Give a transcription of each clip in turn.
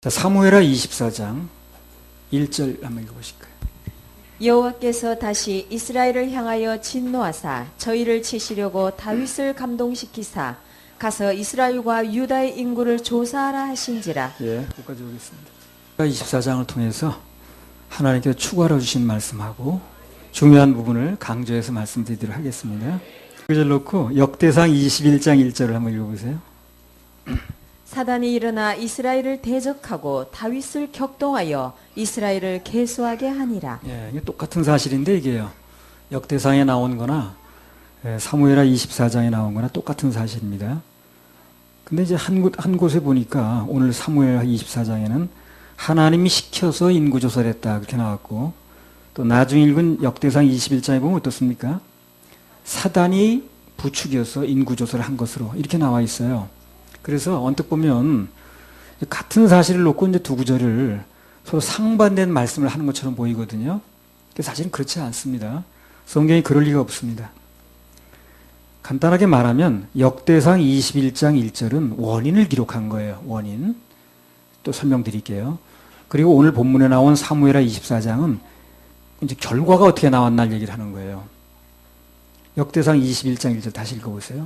자, 사무엘하 24장 1절 한번 읽어보실까요? 여호와께서 다시 이스라엘을 향하여 진노하사 저희를 치시려고 다윗을 감동시키사 가서 이스라엘과 유다의 인구를 조사하라 하신지라. 예, 여기까지 오겠습니다. 24장을 통해서 하나님께서 추가로 주신 말씀하고 중요한 부분을 강조해서 말씀드리도록 하겠습니다. 그 절 놓고 역대상 21장 1절을 한번 읽어보세요. 사단이 일어나 이스라엘을 대적하고 다윗을 격동하여 이스라엘을 계수하게 하니라. 예, 이게 똑같은 사실인데 이게요. 역대상에 나온 거나 사무엘하 24장에 나온 거나 똑같은 사실입니다. 근데 이제 한 곳에 보니까 오늘 사무엘하 24장에는 하나님이 시켜서 인구조사를 했다 그렇게 나왔고, 또 나중에 읽은 역대상 21장에 보면 어떻습니까? 사단이 부추겨서 인구조사를 한 것으로 이렇게 나와 있어요. 그래서 언뜻 보면 같은 사실을 놓고 이제 두 구절을 서로 상반된 말씀을 하는 것처럼 보이거든요. 사실은 그렇지 않습니다. 성경이 그럴 리가 없습니다. 간단하게 말하면 역대상 21장 1절은 원인을 기록한 거예요. 원인. 또 설명드릴게요. 그리고 오늘 본문에 나온 사무엘하 24장은 이제 결과가 어떻게 나왔나 얘기를 하는 거예요. 역대상 21장 1절 다시 읽어보세요.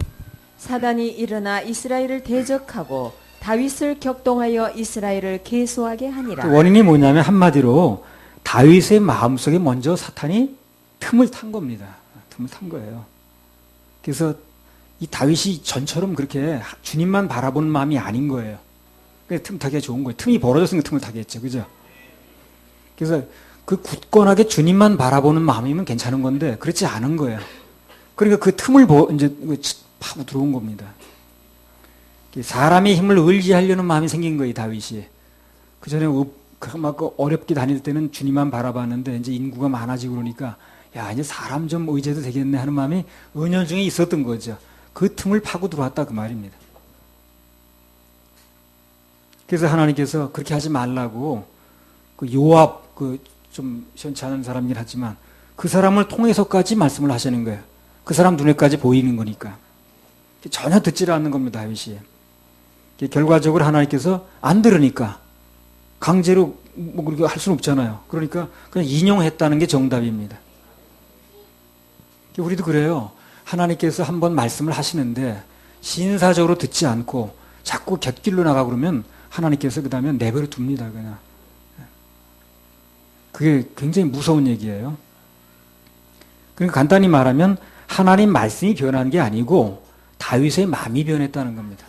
사단이 일어나 이스라엘을 대적하고 다윗을 격동하여 이스라엘을 계수하게 하니라. 원인이 뭐냐면 한마디로 다윗의 마음속에 먼저 사탄이 틈을 탄 겁니다. 틈을 탄 거예요. 그래서 이 다윗이 전처럼 그렇게 주님만 바라보는 마음이 아닌 거예요. 그래서 틈 타기가 좋은 거예요. 틈이 벌어졌으니까 틈을 타겠죠. 그죠? 그래서 그 굳건하게 주님만 바라보는 마음이면 괜찮은 건데 그렇지 않은 거예요. 그러니까 그 틈을 이제 파고 들어온 겁니다. 사람의 힘을 의지하려는 마음이 생긴 거예요, 다윗이. 그 전에 막 어렵게 다닐 때는 주님만 바라봤는데 이제 인구가 많아지고 그러니까 야, 이제 사람 좀 의지해도 되겠네 하는 마음이 은연중에 있었던 거죠. 그 틈을 파고 들어왔다 그 말입니다. 그래서 하나님께서 그렇게 하지 말라고 그 요압 좀 시원치 않은 사람이긴 하지만 그 사람을 통해서까지 말씀을 하시는 거예요. 그 사람 눈에까지 보이는 거니까. 전혀 듣지를 않는 겁니다, 다윗이. 결과적으로 하나님께서 안 들으니까 강제로 뭐 그렇게 할 수는 없잖아요. 그러니까 그냥 인용했다는 게 정답입니다. 우리도 그래요. 하나님께서 한번 말씀을 하시는데 신사적으로 듣지 않고 자꾸 곁길로 나가 그러면 하나님께서 그 다음에 내버려 둡니다, 그냥. 그게 굉장히 무서운 얘기예요. 그러니까 간단히 말하면 하나님 말씀이 변한 게 아니고 다윗의 마음이 변했다는 겁니다.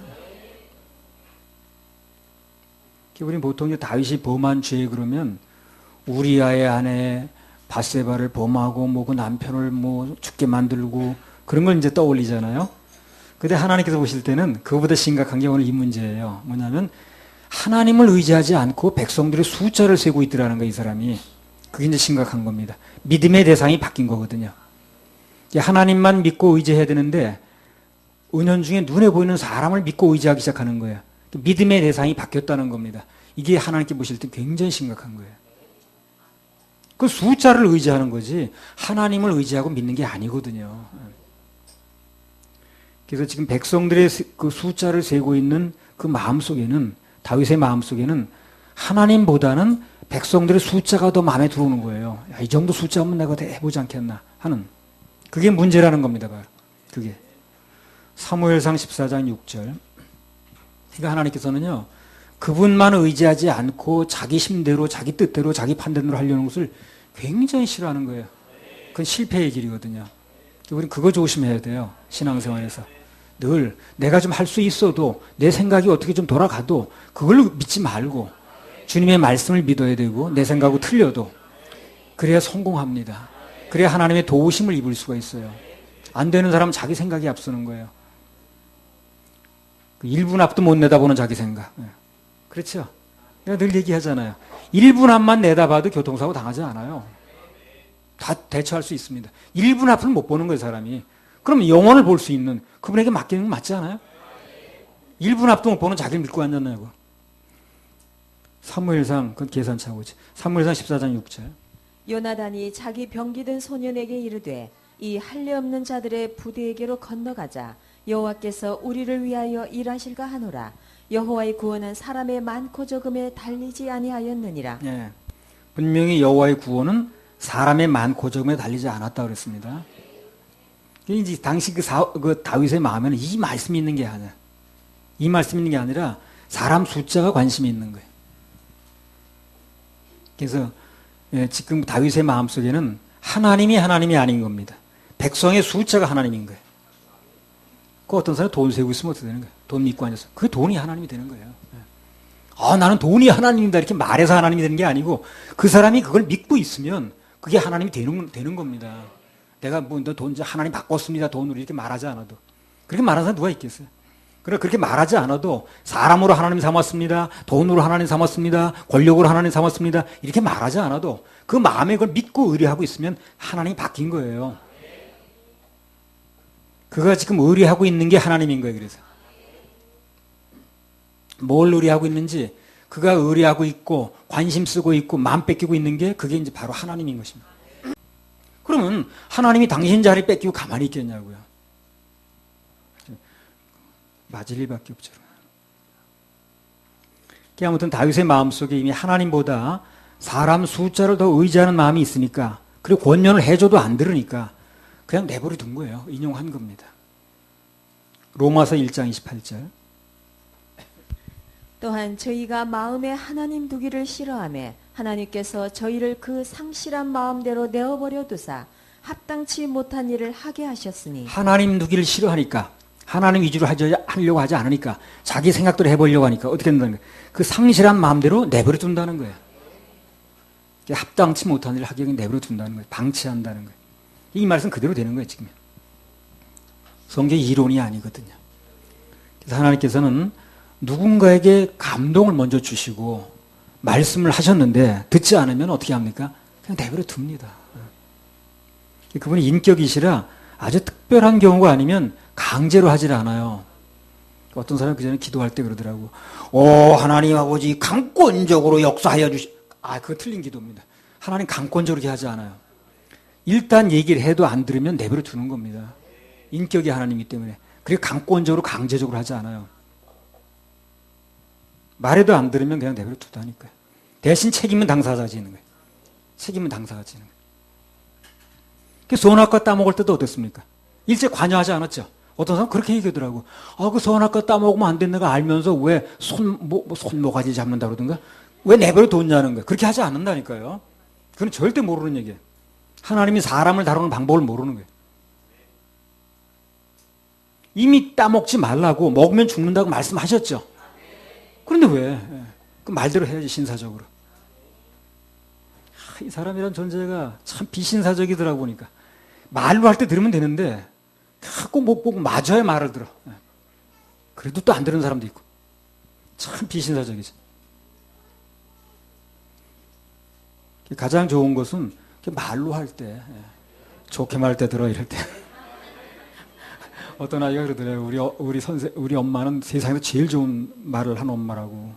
우리는 보통 다윗이 범한 죄 그러면 우리아의 아내 바세바를 범하고 그 남편을 죽게 만들고 그런 걸 이제 떠올리잖아요. 근데 하나님께서 보실 때는 그거보다 심각한 게 오늘 이 문제예요. 뭐냐면 하나님을 의지하지 않고 백성들의 숫자를 세고 있더라는 거예요, 이 사람이. 그게 이제 심각한 겁니다. 믿음의 대상이 바뀐 거거든요. 하나님만 믿고 의지해야 되는데 은연중에 눈에 보이는 사람을 믿고 의지하기 시작하는 거예요. 믿음의 대상이 바뀌었다는 겁니다. 이게 하나님께 보실 때 굉장히 심각한 거예요. 그 숫자를 의지하는 거지 하나님을 의지하고 믿는 게 아니거든요. 그래서 지금 백성들의 그 숫자를 세고 있는 그 마음속에는, 다윗의 마음속에는 하나님보다는 백성들의 숫자가 더 마음에 들어오는 거예요. 야, 이 정도 숫자면 내가 다 해보지 않겠나 하는, 그게 문제라는 겁니다. 바로 그게 사무엘상 14장 6절. 그러니까 하나님께서는요, 그분만 의지하지 않고 자기 힘대로, 자기 뜻대로, 자기 판단대로 하려는 것을 굉장히 싫어하는 거예요. 그건 실패의 길이거든요. 우리는 그거 조심해야 돼요. 신앙생활에서. 늘 내가 좀 할 수 있어도, 내 생각이 어떻게 좀 돌아가도 그걸 믿지 말고 주님의 말씀을 믿어야 되고, 내 생각하고 틀려도 그래야 성공합니다. 그래야 하나님의 도우심을 입을 수가 있어요. 안 되는 사람은 자기 생각이 앞서는 거예요. 1분 앞도 못 내다보는 자기 생각. 그렇죠? 내가 늘 얘기하잖아요. 1분 앞만 내다봐도 교통사고 당하지 않아요. 다 대처할 수 있습니다. 1분 앞을 못 보는 거예요, 사람이. 그럼 영혼을 볼 수 있는 그분에게 맡기는 건 맞지 않아요? 1분 앞도 못 보는 자기를 믿고 앉았나요? 사무엘상, 그건 계산차고지. 사무엘상 14장 6절. 요나단이 자기 병기든 소년에게 이르되 이 할례 없는 자들의 부대에게로 건너가자. 여호와께서 우리를 위하여 일하실까 하노라. 여호와의 구원은 사람의 많고 적음에 달리지 아니하였느니라. 예. 분명히 여호와의 구원은 사람의 많고 적음에 달리지 않았다 그랬습니다. 이제 당시 그 다윗의 마음에는 이 말씀이 있는 게 아니야. 이 말씀이 있는 게 아니라 사람 숫자가 관심이 있는 거예요. 그래서 지금 다윗의 마음속에는 하나님이 아닌 겁니다. 백성의 숫자가 하나님인 거예요. 그 어떤 사람이 돈 세우고 있으면 어떻게 되는 거예요? 돈 믿고 앉아서. 그 돈이 하나님이 되는 거예요. 나는 돈이 하나님이다 이렇게 말해서 하나님이 되는 게 아니고 그 사람이 그걸 믿고 있으면 그게 하나님이 되는 겁니다. 내가 돈 하나님 바꿨습니다. 돈으로 이렇게 말하지 않아도. 그렇게 말하는 사람 누가 있겠어요? 그렇게 말하지 않아도 사람으로 하나님 삼았습니다. 돈으로 하나님 삼았습니다. 권력으로 하나님 삼았습니다. 이렇게 말하지 않아도 그 마음에 그걸 믿고 의뢰하고 있으면 하나님이 바뀐 거예요. 그가 지금 의뢰하고 있는 게 하나님인 거예요. 그래서 뭘 의뢰하고 있는지 그가 의뢰하고 있고 관심 쓰고 있고 마음 뺏기고 있는 게 그게 이제 바로 하나님인 것입니다. 그러면 하나님이 당신 자리 뺏기고 가만히 있겠냐고요. 맞을 일밖에 없죠. 아무튼 다윗의 마음속에 이미 하나님보다 사람 숫자를 더 의지하는 마음이 있으니까 그리고 권면을 해줘도 안 들으니까 그냥 내버려 둔 거예요. 인용한 겁니다. 로마서 1장 28절. 또한 저희가 마음에 하나님 두기를 싫어하며 하나님께서 저희를 그 상실한 마음대로 내어버려 두사 합당치 못한 일을 하게 하셨으니 하나님 두기를 싫어하니까 하나님 위주로 하려고 하지 않으니까 자기 생각대로 해보려고 하니까 어떻게 된다는 거예요? 그 상실한 마음대로 내버려 둔다는 거예요. 합당치 못한 일을 하게 내버려 둔다는 거예요. 방치한다는 거예요. 이 말씀 그대로 되는 거예요. 지금 성경 이론이 아니거든요. 그래서 하나님께서는 누군가에게 감동을 먼저 주시고 말씀을 하셨는데 듣지 않으면 어떻게 합니까? 그냥 내버려 둡니다. 그분이 인격이시라 아주 특별한 경우가 아니면 강제로 하질 않아요. 어떤 사람이 그 전에 기도할 때 그러더라고. 하나님 아버지 강권적으로 역사하여 그거 틀린 기도입니다. 하나님 강권적으로 이렇게 하지 않아요. 일단 얘기를 해도 안 들으면 내버려 두는 겁니다. 인격이 하나님이기 때문에. 그리고 강권적으로 강제적으로 하지 않아요. 말해도 안 들으면 그냥 내버려 두다니까요. 대신 책임은 당사자가 지는 거예요. 책임은 당사자가 지는 거예요. 선악과 따먹을 때도 어땠습니까? 일제 관여하지 않았죠. 어떤 사람은 그렇게 얘기하더라고. 그 선악과 따먹으면 안 된다는 걸 알면서 왜 손모가지 잡는다 그러던가? 왜 내버려 뒀냐는 거예요. 그렇게 하지 않는다니까요. 그건 절대 모르는 얘기예요. 하나님이 사람을 다루는 방법을 모르는 거예요. 이미 따먹지 말라고 먹으면 죽는다고 말씀하셨죠. 그런데 왜? 그 말대로 해야지 신사적으로. 이 사람이란 존재가 참 비신사적이더라고 보니까. 말로 할 때 들으면 되는데 꼭 못 보고 마저야 말을 들어. 그래도 또 안 들은 사람도 있고. 참 비신사적이지. 가장 좋은 것은 말로 할 때, 좋게 말할 때 들어 이럴 때. 어떤 아이가 그러더래요. 우리 엄마는 세상에서 제일 좋은 말을 한 엄마라고.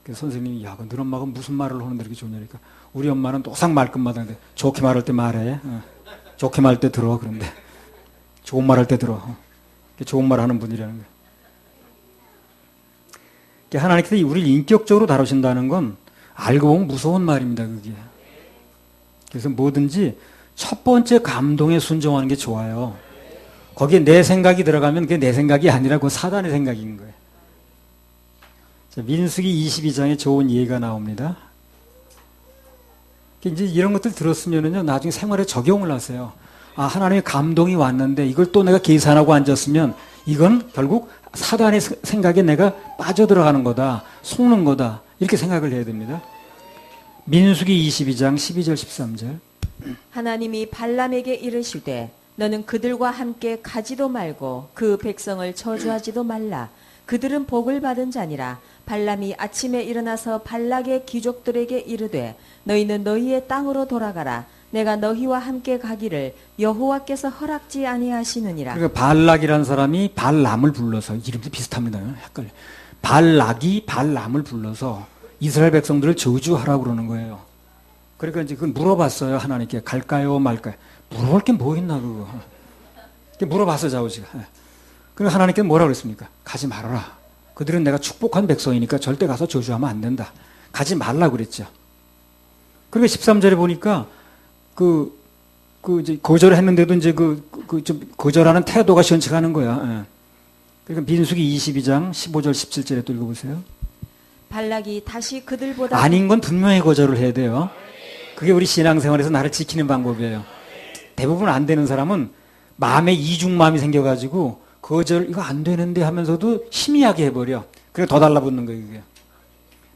그래서 선생님이 너 엄마가 무슨 말을 하는데 이렇게 좋냐니까 우리 엄마는 또상 말끝마다 좋게 말할 때 말해. 좋게 말할 때 들어. 그런데 좋은 말 할 때 들어. 좋은 말 하는 분이라는 거예요. 하나님께서 우리를 인격적으로 다루신다는 건 알고 보면 무서운 말입니다. 그게. 그래서 뭐든지 첫 번째 감동에 순종하는 게 좋아요. 거기에 내 생각이 들어가면 그게 내 생각이 아니라 그 사단의 생각인 거예요. 자, 민수기 22장에 좋은 예가 나옵니다. 이제 이런 것들 들었으면은요, 나중에 생활에 적용을 하세요. 하나님의 감동이 왔는데 이걸 또 내가 계산하고 앉았으면 이건 결국 사단의 생각에 내가 빠져들어가는 거다, 속는 거다, 이렇게 생각을 해야 됩니다. 민수기 22장 12절 13절. 하나님이 발람에게 이르시되 너는 그들과 함께 가지도 말고 그 백성을 저주하지도 말라. 그들은 복을 받은 자니라. 발람이 아침에 일어나서 발락의 귀족들에게 이르되 너희는 너희의 땅으로 돌아가라. 내가 너희와 함께 가기를 여호와께서 허락지 아니하시느니라. 그러니까 발락이라는 사람이 발람을 불러서, 이름도 비슷합니다. 헷갈려. 발락이 발람을 불러서 이스라엘 백성들을 저주하라고 그러는 거예요. 그러니까 이제 그걸 물어봤어요. 하나님께 갈까요 말까요? 물어볼 게 뭐 있나 그거. 물어봤어요. 자우지가. 그러니까 하나님께서 뭐라고 그랬습니까? 가지 말아라. 그들은 내가 축복한 백성이니까 절대 가서 저주하면 안 된다. 가지 말라 그랬죠. 그리고 13절에 보니까 이제 거절을 했는데도 이제 좀 거절하는 태도가 시원치가 않은 거야. 예. 그러니까 민수기 22장 15절 17절에 또 읽어보세요. 발락이 다시 그들보다 아닌 건 분명히 거절을 해야 돼요. 그게 우리 신앙생활에서 나를 지키는 방법이에요. 대부분 안 되는 사람은 마음에 이중마음이 생겨가지고 거절 이거 안 되는데 하면서도 희미하게 해버려. 그래 더 달라붙는 거예요. 그게.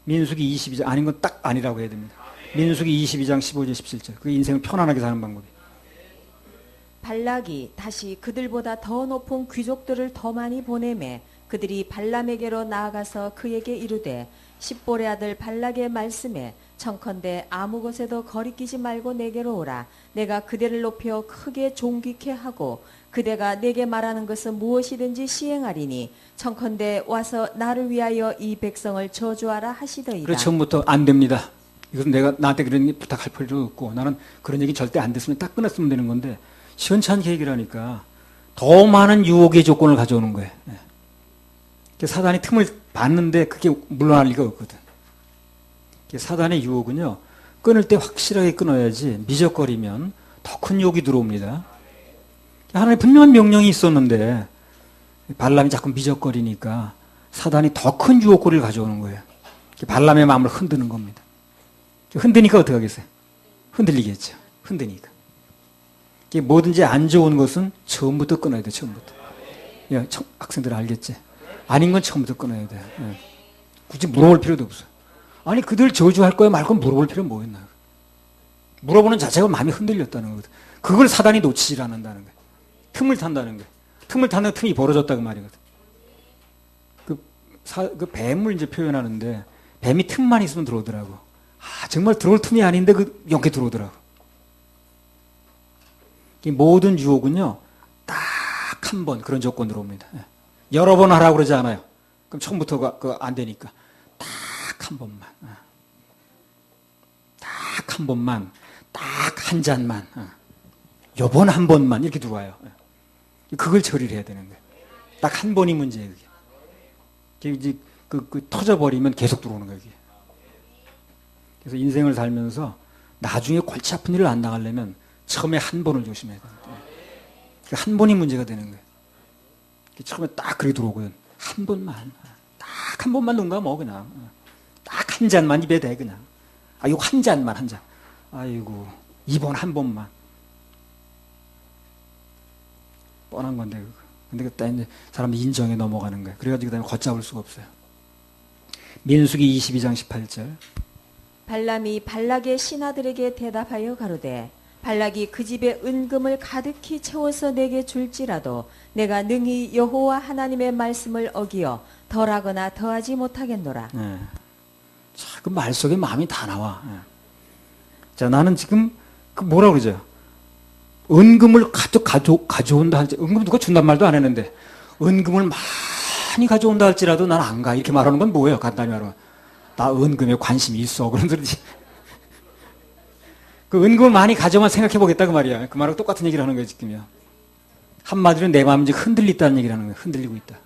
민수기 22장 아닌 건 딱 아니라고 해야 됩니다. 민수기 22장 15절 17절. 그 인생을 편안하게 사는 방법이에요. 발락이 다시 그들보다 더 높은 귀족들을 더 많이 보내매 그들이 발람에게로 나아가서 그에게 이르되 십볼의 아들 발락의 말씀에 청컨대 아무 곳에도 거리끼지 말고 내게로 오라. 내가 그대를 높여 크게 존귀케 하고 그대가 내게 말하는 것은 무엇이든지 시행하리니 청컨대 와서 나를 위하여 이 백성을 저주하라 하시더이다. 그래 처음부터 안 됩니다. 이것은 내가 나한테 그런 얘기 부탁할 필요 없고 나는 그런 얘기 절대 안 됐으면 딱 끊었으면 되는 건데 시원찮게 얘기를 하니까 더 많은 유혹의 조건을 가져오는 거예요. 사단이 틈을 봤는데 그게 물러날 리가 없거든. 사단의 유혹은요, 끊을 때 확실하게 끊어야지 미적거리면 더 큰 유혹이 들어옵니다. 하나님의 분명한 명령이 있었는데 발람이 자꾸 미적거리니까 사단이 더 큰 유혹거리를 가져오는 거예요. 발람의 마음을 흔드는 겁니다. 흔드니까 어떻게 하겠어요? 흔들리겠죠. 흔드니까. 뭐든지 안 좋은 것은 처음부터 끊어야 돼, 처음부터. 야, 학생들 알겠지? 아닌 건 처음부터 끊어야 돼. 굳이 물어볼 필요도 없어. 아니, 그들 저주할 거야 말고 물어볼 필요는 뭐였나? 물어보는 자체가 마음이 흔들렸다는 거거든. 그걸 사단이 놓치질 않는다는 거야. 틈을 탄다는 거야. 틈을 타는 틈이 벌어졌다고 말이거든. 그 뱀을 이제 표현하는데, 뱀이 틈만 있으면 들어오더라고. 아, 정말 들어올 틈이 아닌데, 여기 들어오더라고. 이 모든 유혹은요, 딱 한 번 그런 조건으로 옵니다. 여러 번 하라고 그러지 않아요. 그럼 처음부터 안 되니까. 딱 한 번만. 딱 한 번만. 딱 한 잔만. 요번 한 번만. 이렇게 들어와요. 그걸 처리를 해야 되는 거예요. 딱 한 번이 문제예요, 그게. 이제 터져버리면 계속 들어오는 거예요, 이게. 그래서 인생을 살면서 나중에 골치 아픈 일을 안 당하려면 처음에 한 번을 조심해야 됩니다. 한 번이 문제가 되는 거예요. 처음에 딱 그렇게 들어오거든. 한 번만. 딱 한 번만 눈 감어, 그냥. 딱 한 잔만 입에 대, 그냥. 아, 이거 한 잔만, 한 잔. 아이고, 이번 한 번만. 뻔한 건데, 그거. 근데 그때 이제 사람들이 인정에 넘어가는 거예요. 그래가지고 그다음에 걷잡을 수가 없어요. 민수기 22장 18절. 발람이 발락의 신하들에게 대답하여 가로되 발락이 그 집에 은금을 가득히 채워서 내게 줄지라도 내가 능히 여호와 하나님의 말씀을 어기어 덜하거나 더하지 못하겠노라. 네. 자, 그 말 속에 마음이 다 나와. 네. 자, 나는 지금 뭐라 그러죠? 은금을 가져온다 할지, 은금 누가 준단 말도 안 했는데, 은금을 많이 가져온다 할지라도 난 안 가. 이렇게 말하는 건 뭐예요? 간단히 말하면. 나 은금에 관심이 있어. 그런 소리지. 그 은금을 많이 가져만 생각해 보겠다고 말이야. 그 말하고 똑같은 얘기를 하는 거예요, 지금요. 한마디로 내 마음이 지금 흔들렸다는 얘기를 하는 거예요. 흔들리고 있다.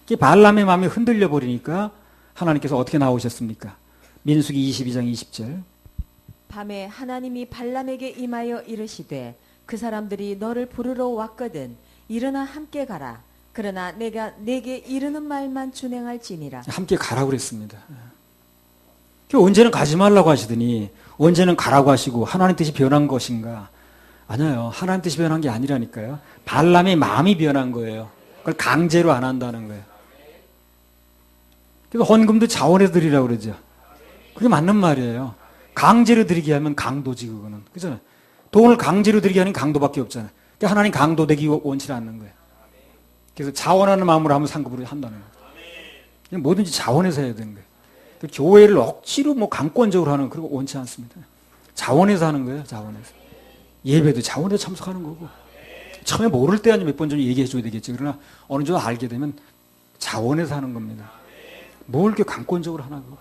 이게 발람의 마음이 흔들려 버리니까 하나님께서 어떻게 나오셨습니까? 민수기 22장 20절. 밤에 하나님이 발람에게 임하여 이르시되 그 사람들이 너를 부르러 왔거든 일어나 함께 가라. 그러나 내가 내게 이르는 말만 준행할지니라. 함께 가라고 그랬습니다. 언제는 가지 말라고 하시더니 언제는 가라고 하시고 하나님 뜻이 변한 것인가? 아니에요. 하나님 뜻이 변한 게 아니라니까요. 발람의 마음이 변한 거예요. 그걸 강제로 안 한다는 거예요. 그래서 헌금도 자원해서 드리라고 그러죠. 그게 맞는 말이에요. 강제로 드리게 하면 강도지, 그거는. 그죠? 돈을 강제로 드리게 하는 강도밖에 없잖아요. 그러니까 하나님 강도 되기 원치 않는 거예요. 그래서 자원하는 마음으로 하면 상급으로 한다는 거예요. 뭐든지 자원해서 해야 되는 거예요. 교회를 억지로 강권적으로 하는 그런 거 원치 않습니다. 자원해서 하는 거예요, 자원해서. 예배도 자원해서 참석하는 거고. 처음에 모를 때 아니면 몇 번 좀 얘기해 줘야 되겠지. 그러나 어느 정도 알게 되면 자원해서 하는 겁니다. 뭘 이렇게 강권적으로 하나고.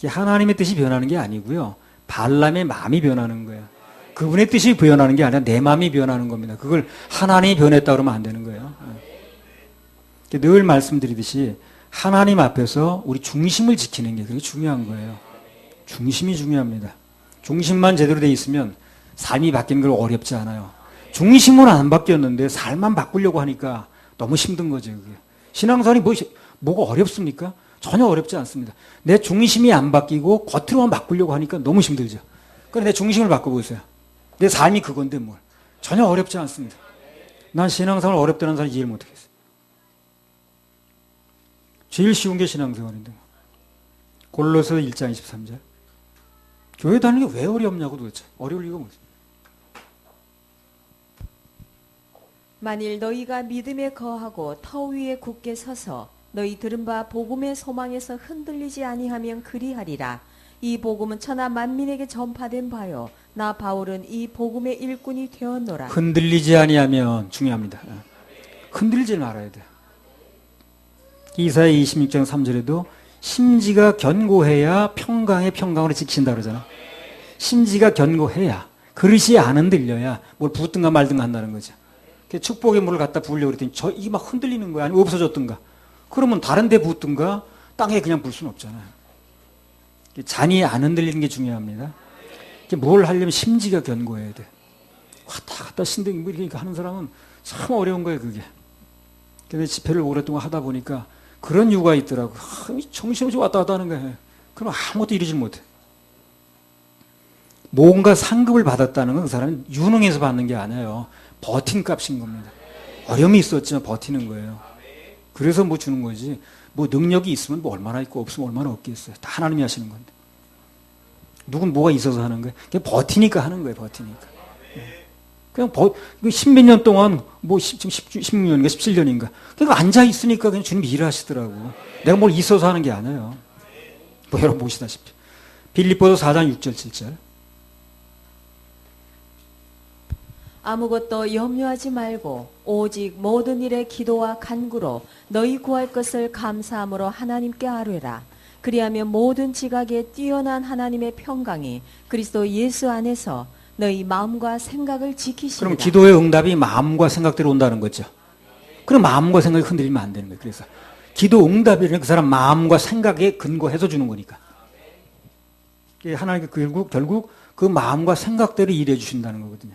하나님의 뜻이 변하는 게 아니고요. 발람의 마음이 변하는 거예요. 그분의 뜻이 변하는 게 아니라 내 마음이 변하는 겁니다. 그걸 하나님이 변했다 그러면 안 되는 거예요. 늘 말씀드리듯이 하나님 앞에서 우리 중심을 지키는 게 그게 중요한 거예요. 중심이 중요합니다. 중심만 제대로 돼 있으면 삶이 바뀌는 걸 어렵지 않아요. 중심은 안 바뀌었는데 삶만 바꾸려고 하니까 너무 힘든 거죠. 그게. 신앙생활이 뭐가 어렵습니까? 전혀 어렵지 않습니다. 내 중심이 안 바뀌고 겉으로만 바꾸려고 하니까 너무 힘들죠. 그런데 내 중심을 바꿔보세요. 내 삶이 그건데 뭘. 전혀 어렵지 않습니다. 난 신앙생활 어렵다는 사람 이해를 못하겠어요. 제일 쉬운 게 신앙생활인데. 골로새 1장 23절. 교회 다니는 게 왜 어렵냐고 도대체. 어려울 이유가 뭐지? 만일 너희가 믿음에 거하고 터 위에 굳게 서서 너희 들은 바 복음의 소망에서 흔들리지 아니하면 그리하리라. 이 복음은 천하 만민에게 전파된 바요. 나 바울은 이 복음의 일꾼이 되었노라. 흔들리지 아니하면 중요합니다. 흔들리지 말아야 돼. 이사야 26장 3절에도 심지가 견고해야 평강의 평강으로 지킨다 그러잖아. 심지가 견고해야, 그릇이 안 흔들려야 뭘 붓든가 말든가 한다는 거죠. 축복의 물을 갖다 부으려고 그랬더니 이게 막 흔들리는 거야. 아니면 없어졌든가. 그러면 다른 데 붓든가 땅에 그냥 불 수는 없잖아요. 잔이 안 흔들리는 게 중요합니다. 뭘 하려면 심지가 견고해야 돼. 왔다 갔다 신등 뭐 이렇게 하는 사람은 참 어려운 거예요, 그게. 근데 집회를 오랫동안 하다 보니까 그런 이유가 있더라고. 정신없이 왔다 갔다 하는 거예요. 그럼 아무것도 이루지 못해. 뭔가 상급을 받았다는 건 그 사람은 유능해서 받는 게 아니에요. 버틴 값인 겁니다. 어려움이 있었지만 버티는 거예요. 그래서 뭐 주는 거지. 뭐 능력이 있으면 뭐 얼마나 있고 없으면 얼마나 없겠어요. 다 하나님이 하시는 건데. 누군 뭐가 있어서 하는 거예요. 그냥 버티니까 하는 거예요. 버티니까. 그냥 십몇 년 동안 뭐 지금 16년인가 17년인가 그냥 앉아 있으니까 그냥 주님이 일하시더라고. 내가 뭘 있어서 하는 게 아니에요. 뭐 여러분 보시다시피 빌립보서 4장 6절 7절. 아무것도 염려하지 말고 오직 모든 일에 기도와 간구로 너희 구할 것을 감사함으로 하나님께 아뢰라. 그리하면 모든 지각에 뛰어난 하나님의 평강이 그리스도 예수 안에서 너희 마음과 생각을 지키시리라. 그럼 기도의 응답이 마음과 생각대로 온다는 거죠. 그럼 마음과 생각이 흔들리면 안 되는 거예요. 그래서 기도 응답이라는 그 사람 마음과 생각에 근거해서 주는 거니까. 하나님께 결국 그 마음과 생각대로 일해 주신다는 거거든요.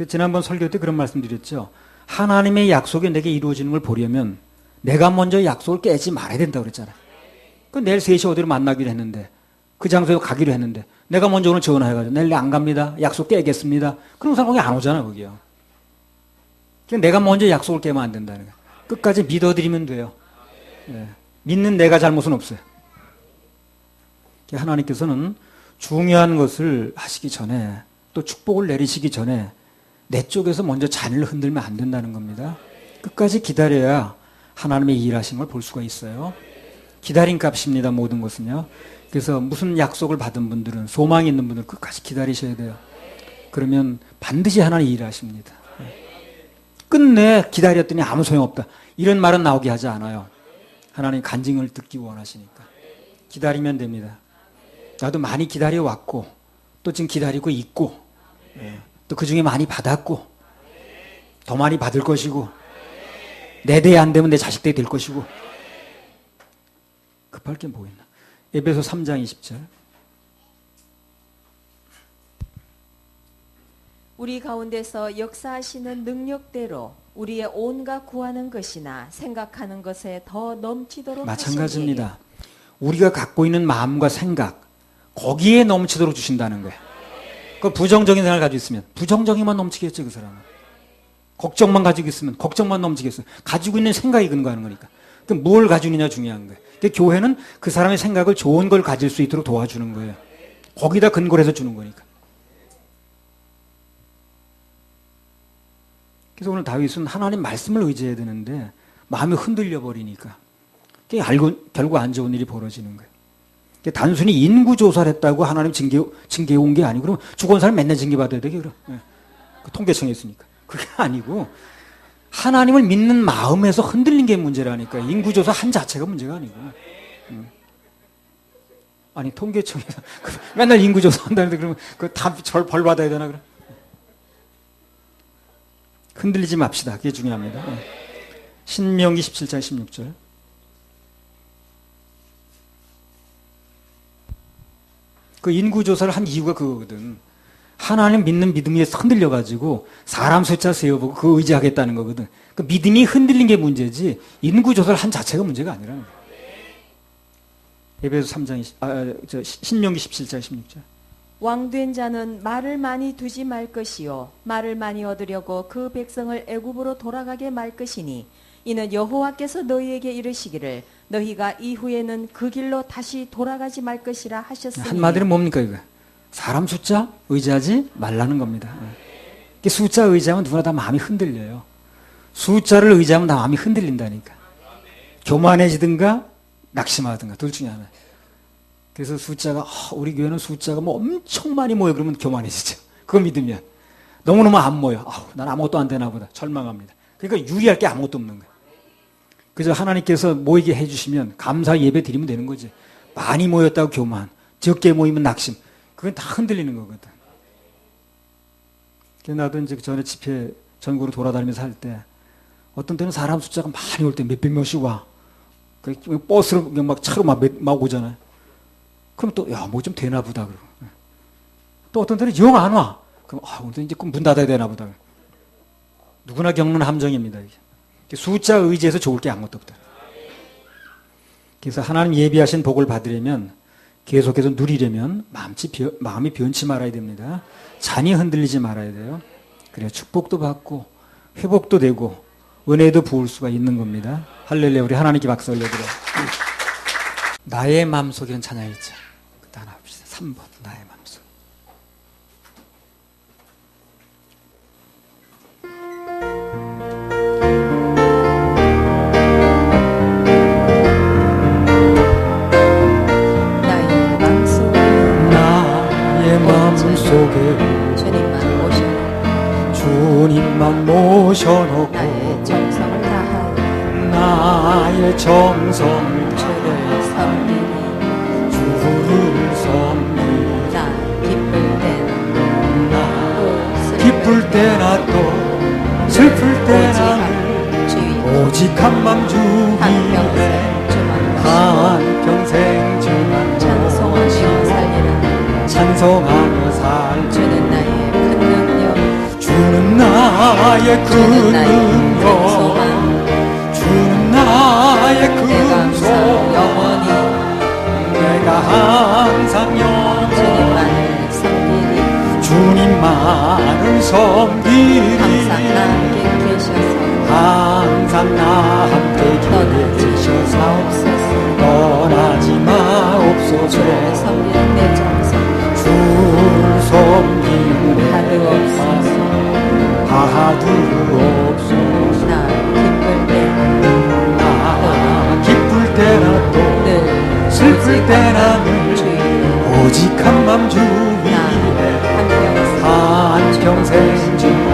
지난번 설교 때 그런 말씀 드렸죠. 하나님의 약속이 내게 이루어지는 걸 보려면 내가 먼저 약속을 깨지 말아야 된다고 그랬잖아요. 내일 3시 어디로 만나기로 했는데 그 장소에 가기로 했는데 내가 먼저 오늘 전화해가지고 내일 안 갑니다. 약속 깨겠습니다. 그럼 사람 거기 안 오잖아 거기요. 내가 먼저 약속을 깨면 안 된다는 거예요. 끝까지 믿어드리면 돼요. 믿는 내가 잘못은 없어요. 하나님께서는 중요한 것을 하시기 전에 또 축복을 내리시기 전에 내 쪽에서 먼저 잔을 흔들면 안 된다는 겁니다. 끝까지 기다려야 하나님의 일하신 걸 볼 수가 있어요. 기다림 값입니다. 모든 것은요. 그래서 무슨 약속을 받은 분들은 소망이 있는 분들은 끝까지 기다리셔야 돼요. 그러면 반드시 하나님 일하십니다. 끝내 기다렸더니 아무 소용없다. 이런 말은 나오게 하지 않아요. 하나님 간증을 듣기 원하시니까. 기다리면 됩니다. 나도 많이 기다려왔고 또 지금 기다리고 있고 또 그 중에 많이 받았고 더 많이 받을 것이고 내 대에 안 되면 내 자식 대에 될 것이고 급할 게 뭐 있나. 에베소 3장 20절. 우리 가운데서 역사하시는 능력대로 우리의 온갖 구하는 것이나 생각하는 것에 더 넘치도록 마찬가지입니다. 우리가 갖고 있는 마음과 생각 거기에 넘치도록 주신다는 거예요. 그 부정적인 생각을 가지고 있으면 부정적인만 넘치겠죠. 그 사람은. 걱정만 가지고 있으면 걱정만 넘치겠어요. 가지고 있는 생각이 근거하는 거니까. 그럼 뭘 가지고 있느냐 중요한 거예요. 근데 교회는 그 사람의 생각을 좋은 걸 가질 수 있도록 도와주는 거예요. 거기다 근거를 해서 주는 거니까. 그래서 오늘 다윗은 하나님 말씀을 의지해야 되는데 마음이 흔들려 버리니까 결국 안 좋은 일이 벌어지는 거예요. 단순히 인구조사를 했다고 하나님 징계해 온 게 아니고 그러면 죽은 사람 맨날 징계받아야 되게 그럼 그 통계청에 있으니까 그게 아니고 하나님을 믿는 마음에서 흔들린 게 문제라니까. 인구조사 한 자체가 문제가 아니고 아니 통계청에서 맨날 인구조사 한다는데 그러면 벌 받아야 되나 그럼? 흔들리지 맙시다. 그게 중요합니다. 신명기 17장 16절. 그 인구조사를 한 이유가 그거거든. 하나님 믿는 믿음이 흔들려가지고 사람 숫자 세어보고 그 의지하겠다는 거거든. 그 믿음이 흔들린 게 문제지 인구조사를 한 자체가 문제가 아니라는 거야. 에베소 3장 신명기 17장 16절. 왕된 자는 말을 많이 두지 말 것이요 말을 많이 얻으려고 그 백성을 애굽으로 돌아가게 말 것이니 이는 여호와께서 너희에게 이르시기를 너희가 이후에는 그 길로 다시 돌아가지 말 것이라 하셨으니. 한마디로 뭡니까 이거? 사람 숫자 의지하지 말라는 겁니다. 숫자 의지하면 누구나 다 마음이 흔들려요. 숫자를 의지하면 다 마음이 흔들린다니까. 교만해지든가 낙심하든가 둘 중에 하나. 그래서 숫자가 우리 교회는 숫자가 뭐 엄청 많이 모여 그러면 교만해지죠. 그거 믿으면. 너무너무 안 모여. 난 아무것도 안 되나 보다. 절망합니다. 그러니까 유리할 게 아무것도 없는 거예요. 그래서 하나님께서 모이게 해주시면 감사 예배 드리면 되는 거지. 많이 모였다고 교만, 적게 모이면 낙심. 그건 다 흔들리는 거거든. 그래서 나도 이제 전에 집회 전국으로 돌아다니면서 할 때 어떤 때는 사람 숫자가 많이 올 때 몇백 명씩 와. 버스로 막 차로 막 오잖아요. 그럼 또, 뭐 좀 되나 보다. 그러고. 또 어떤 때는 영 안 와. 그럼, 오늘 이제 문 닫아야 되나 보다. 누구나 겪는 함정입니다. 이게. 숫자 의지에서 좋을 게 아무것도 없다. 그래서 하나님 예비하신 복을 받으려면 계속해서 누리려면 마음이 변치 말아야 됩니다. 잔이 흔들리지 말아야 돼요. 그래야 축복도 받고 회복도 되고 은혜도 부을 수가 있는 겁니다. 할렐루야. 우리 하나님께 박수 올려드려요. 나의 마음속에는 찬양이 있죠. 그때 하나 합시다. 3번 나의 마음속. 나의 마음속에 주님만 모셔놓고 나의 정성을 다하여 나의 정성을 주를 섬기니 주를 섬기니 나 기쁠 때나 나 기쁠 때나 또 슬플 때나 주의 오직 한맘 주기에 한평생 주만 찬송하며 살리라. 찬송하며 살 주는 나의 큰 능력 주는 나의 큰 주는 나의 큰 능력 소망 주는 나의 내가 큰 항상 소망 영원히 내가 항상 주님만을 섬기리. 주님만을 섬기리 항상 나 함께 계셔서 항상 나 함께 계셔서 떠나지 떠나지 마옵소서. 마옵소서 주를 섬기는 내 정성 주를 섬기는 내 하두옵소서. 하두옵소서 나 기쁠 나 기쁠 때나 또 때늘 슬플 때나 늘 주의 오직 한맘 주 나 위에 한평생 한평생 주님을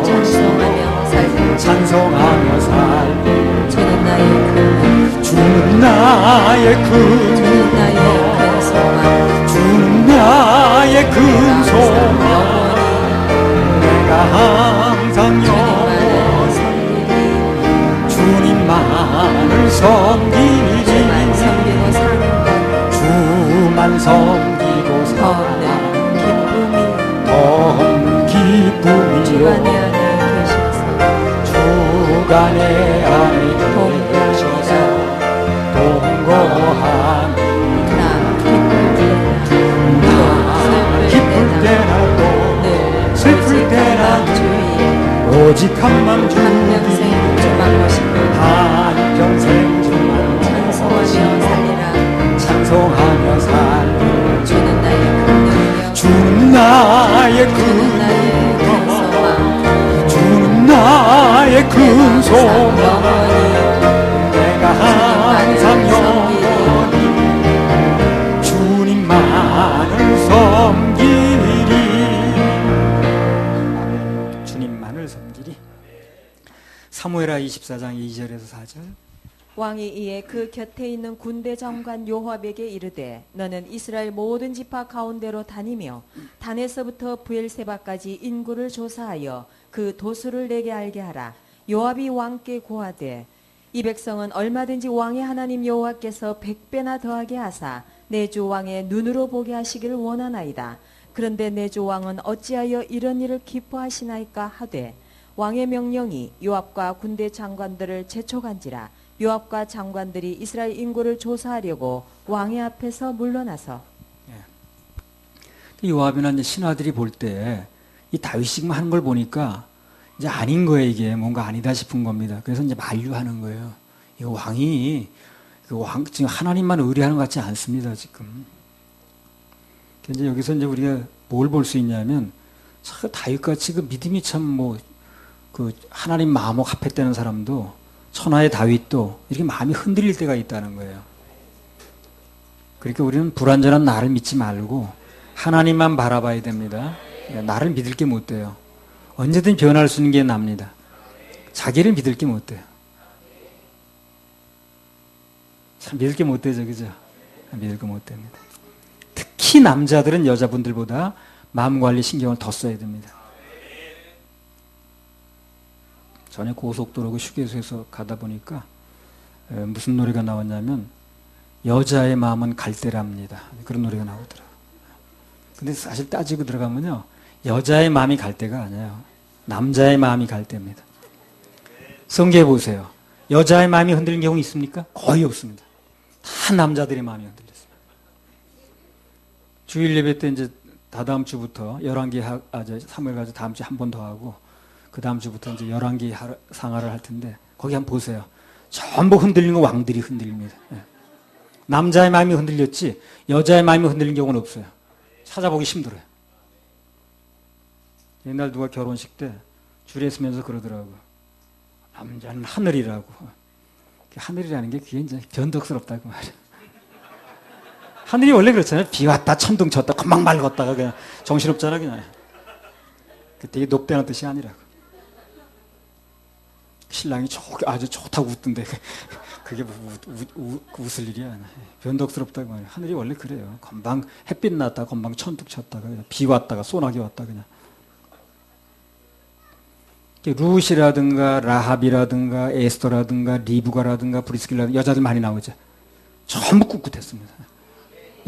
찬송하며 살고 찬송하며 살고 주는 나의 큰 주는 나의 큰 주는 나의 큰 소망 주는 나의 큰 내가 소망 영원히 내가 항상 주님만을 영원히 섬기리. 주님만을 섬기리 주만 섬기고 사는 것 주만 섬기고 사는 더없는 기쁨이 주가 내 기쁨이요 안에 계셔서 주가 내 안에 계셔서 동거하니 나 기쁠 때나 또 슬플 때나 오직 한맘 주기 한평생 주만 모시고 한평생 주만 찬송하며 살리라. 찬송하며 살 주는 나의 큰 능력 주는 나의 큰 주는 나의 큰 능력 소망 주는 나의 큰 내가 소망 영원히 내가 항상 주님만을 영원히 주님만을 섬기리 주님만을 섬기리 사무엘하 24장 2절에서 4절 왕이 이에 그 곁에 있는 군대 장관 요압에게 이르되 너는 이스라엘 모든 지파 가운데로 다니며 단에서부터 부엘세바까지 인구를 조사하여 그 도수를 내게 알게 하라. 요압이 왕께 고하되 이 백성은 얼마든지 왕의 하나님 여호와께서 100배나 더하게 하사 내 주 왕의 눈으로 보게 하시기를 원하나이다. 그런데 내 주 왕은 어찌하여 이런 일을 기뻐하시나이까 하되 왕의 명령이 요압과 군대 장관들을 재촉한지라. 요압과 장관들이 이스라엘 인구를 조사하려고 왕의 앞에서 물러나서 요압이나 이제 신하들이 볼 때 이 다윗식만 하는 걸 보니까 이제 아닌 거예요. 이게 뭔가 아니다 싶은 겁니다. 그래서 이제 만류하는 거예요. 이거 왕이 지금 하나님만 의뢰하는 것 같지 않습니다. 지금. 이제 여기서 이제 우리가 뭘 볼 수 있냐면 참 다윗같이 그 믿음이 참 그 하나님 마음하고 합했다는 사람도 천하의 다윗도 이렇게 마음이 흔들릴 때가 있다는 거예요. 그러니까 우리는 불완전한 나를 믿지 말고 하나님만 바라봐야 됩니다. 나를 믿을 게 못 돼요. 언제든 변할 수 있는 게 납니다. 자기를 믿을 게 못 돼요. 참 믿을 게 못 되죠, 그죠? 믿을 게 못 됩니다. 특히 남자들은 여자분들보다 마음 관리 신경을 더 써야 됩니다. 전에 고속도로 휴게소에서 가다 보니까 무슨 노래가 나왔냐면 여자의 마음은 갈대랍니다. 그런 노래가 나오더라고요. 근데 사실 따지고 들어가면요, 여자의 마음이 갈대가 아니에요. 남자의 마음이 갈대입니다. 성경에 보세요. 여자의 마음이 흔들린 경우 있습니까? 거의 없습니다. 다 남자들의 마음이 흔들렸습니다. 주일 예배 때 이제 다다음 주부터 11개 사무엘 가지고 다음 주에 한 번 더 하고 그 다음 주부터 이제 11개 상하를 할 텐데 거기 한번 보세요. 전부 흔들리는 거 왕들이 흔들립니다. 남자의 마음이 흔들렸지 여자의 마음이 흔들린 경우는 없어요. 찾아보기 힘들어요. 옛날 누가 결혼식 때 줄에 서면서 그러더라고요. 남자는 하늘이라고. 하늘이라는 게 그게 이제 변덕스럽다고 말이에요. 하늘이 원래 그렇잖아요. 비 왔다 천둥 쳤다 금방 맑았다가 그냥 정신없잖아 그냥. 되게 높다는 뜻이 아니라고. 신랑이 아주 좋다고 웃던데 그게 웃을 일이야. 변덕스럽다고 말이에요. 하늘이 원래 그래요. 금방 햇빛 났다가 금방 천둥 쳤다가 그냥 비 왔다가 소나기 왔다 그냥. 룻이라든가 라합이라든가 에스더라든가 리브가라든가 브리스길라든가 여자들 많이 나오죠. 전부 꿋꿋했습니다.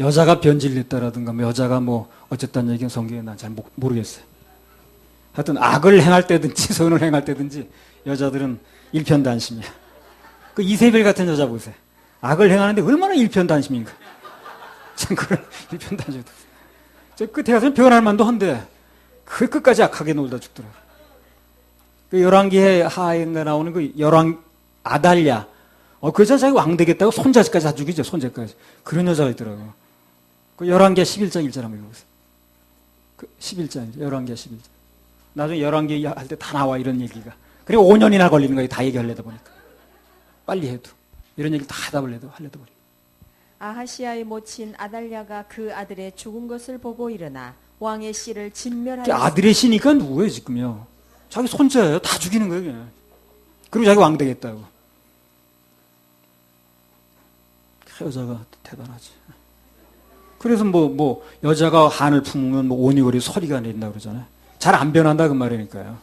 여자가 변질됐다라든가 여자가 어쨌다는 얘기는 성경에 난 잘 모르겠어요. 하여튼 악을 행할 때든지 선을 행할 때든지 여자들은 일편단심이야. 그 이세벨 같은 여자 보세요. 악을 행하는데 얼마나 일편단심인가. 참 그런 일편단심도. 저 끝에 가서 변할 만도 한데 그 끝까지 악하게 놀다 죽더라고요. 그 열왕기에 하인가 나오는 그 열왕 아달랴. 그 여자 자기 왕 되겠다고 손자까지 다 죽이죠. 손자까지. 그런 여자가 있더라고요. 그 열왕기하 11장 1절 한번 읽어보세요. 그 11장, 열왕기하 11장. 나중에 열왕기 할 때 다 나와 이런 얘기가. 그리고 5년이나 걸리는 거예요. 다 얘기하려다 보니까. 빨리 해도. 이런 얘기를 다 하려다 보니까. 아하시아의 모친 아달랴가 그 아들의 죽은 것을 보고 일어나 왕의 씨를 진멸하여 아들의 씨니까 누구예요 지금요? 자기 손자예요. 다 죽이는 거예요 그냥. 그리고 자기 왕 되겠다고. 여자가 대단하지. 그래서 여자가 한을 품으면 온유월이 소리가 내린다고 그러잖아요. 잘 안 변한다 그 말이니까요.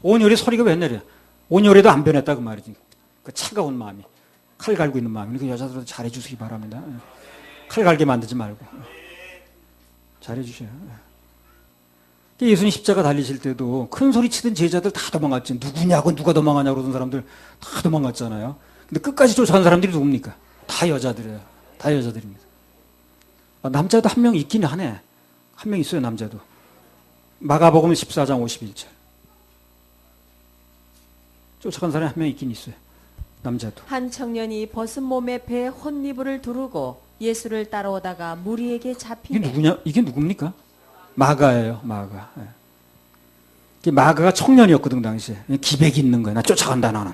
온유월이 소리가 왜 내려? 온유월에도 안 변했다 그 말이지. 그 차가운 마음이. 칼 갈고 있는 마음이. 그 여자들도 잘해주시기 바랍니다. 칼 갈게 만들지 말고. 잘해주셔요. 예수님 십자가 달리실 때도 큰 소리 치던 제자들 다 도망갔지. 누구냐고 누가 도망가냐고 그러던 사람들 다 도망갔잖아요. 근데 끝까지 쫓아간 사람들이 누굽니까? 다 여자들이에요. 다 여자들입니다. 남자도 한 명 있긴 하네. 한 명 있어요, 남자도. 마가복음 14장 51절. 쫓아간 사람이 한 명 있긴 있어요. 남자도. 한 청년이 벗은 몸에 배 혼니부를 두르고 예수를 따라오다가 무리에게 잡히네. 이게 누굽니까? 마가예요, 마가. 예. 마가가 청년이었거든, 당시에. 기백이 있는 거야. 나 쫓아간다, 나는.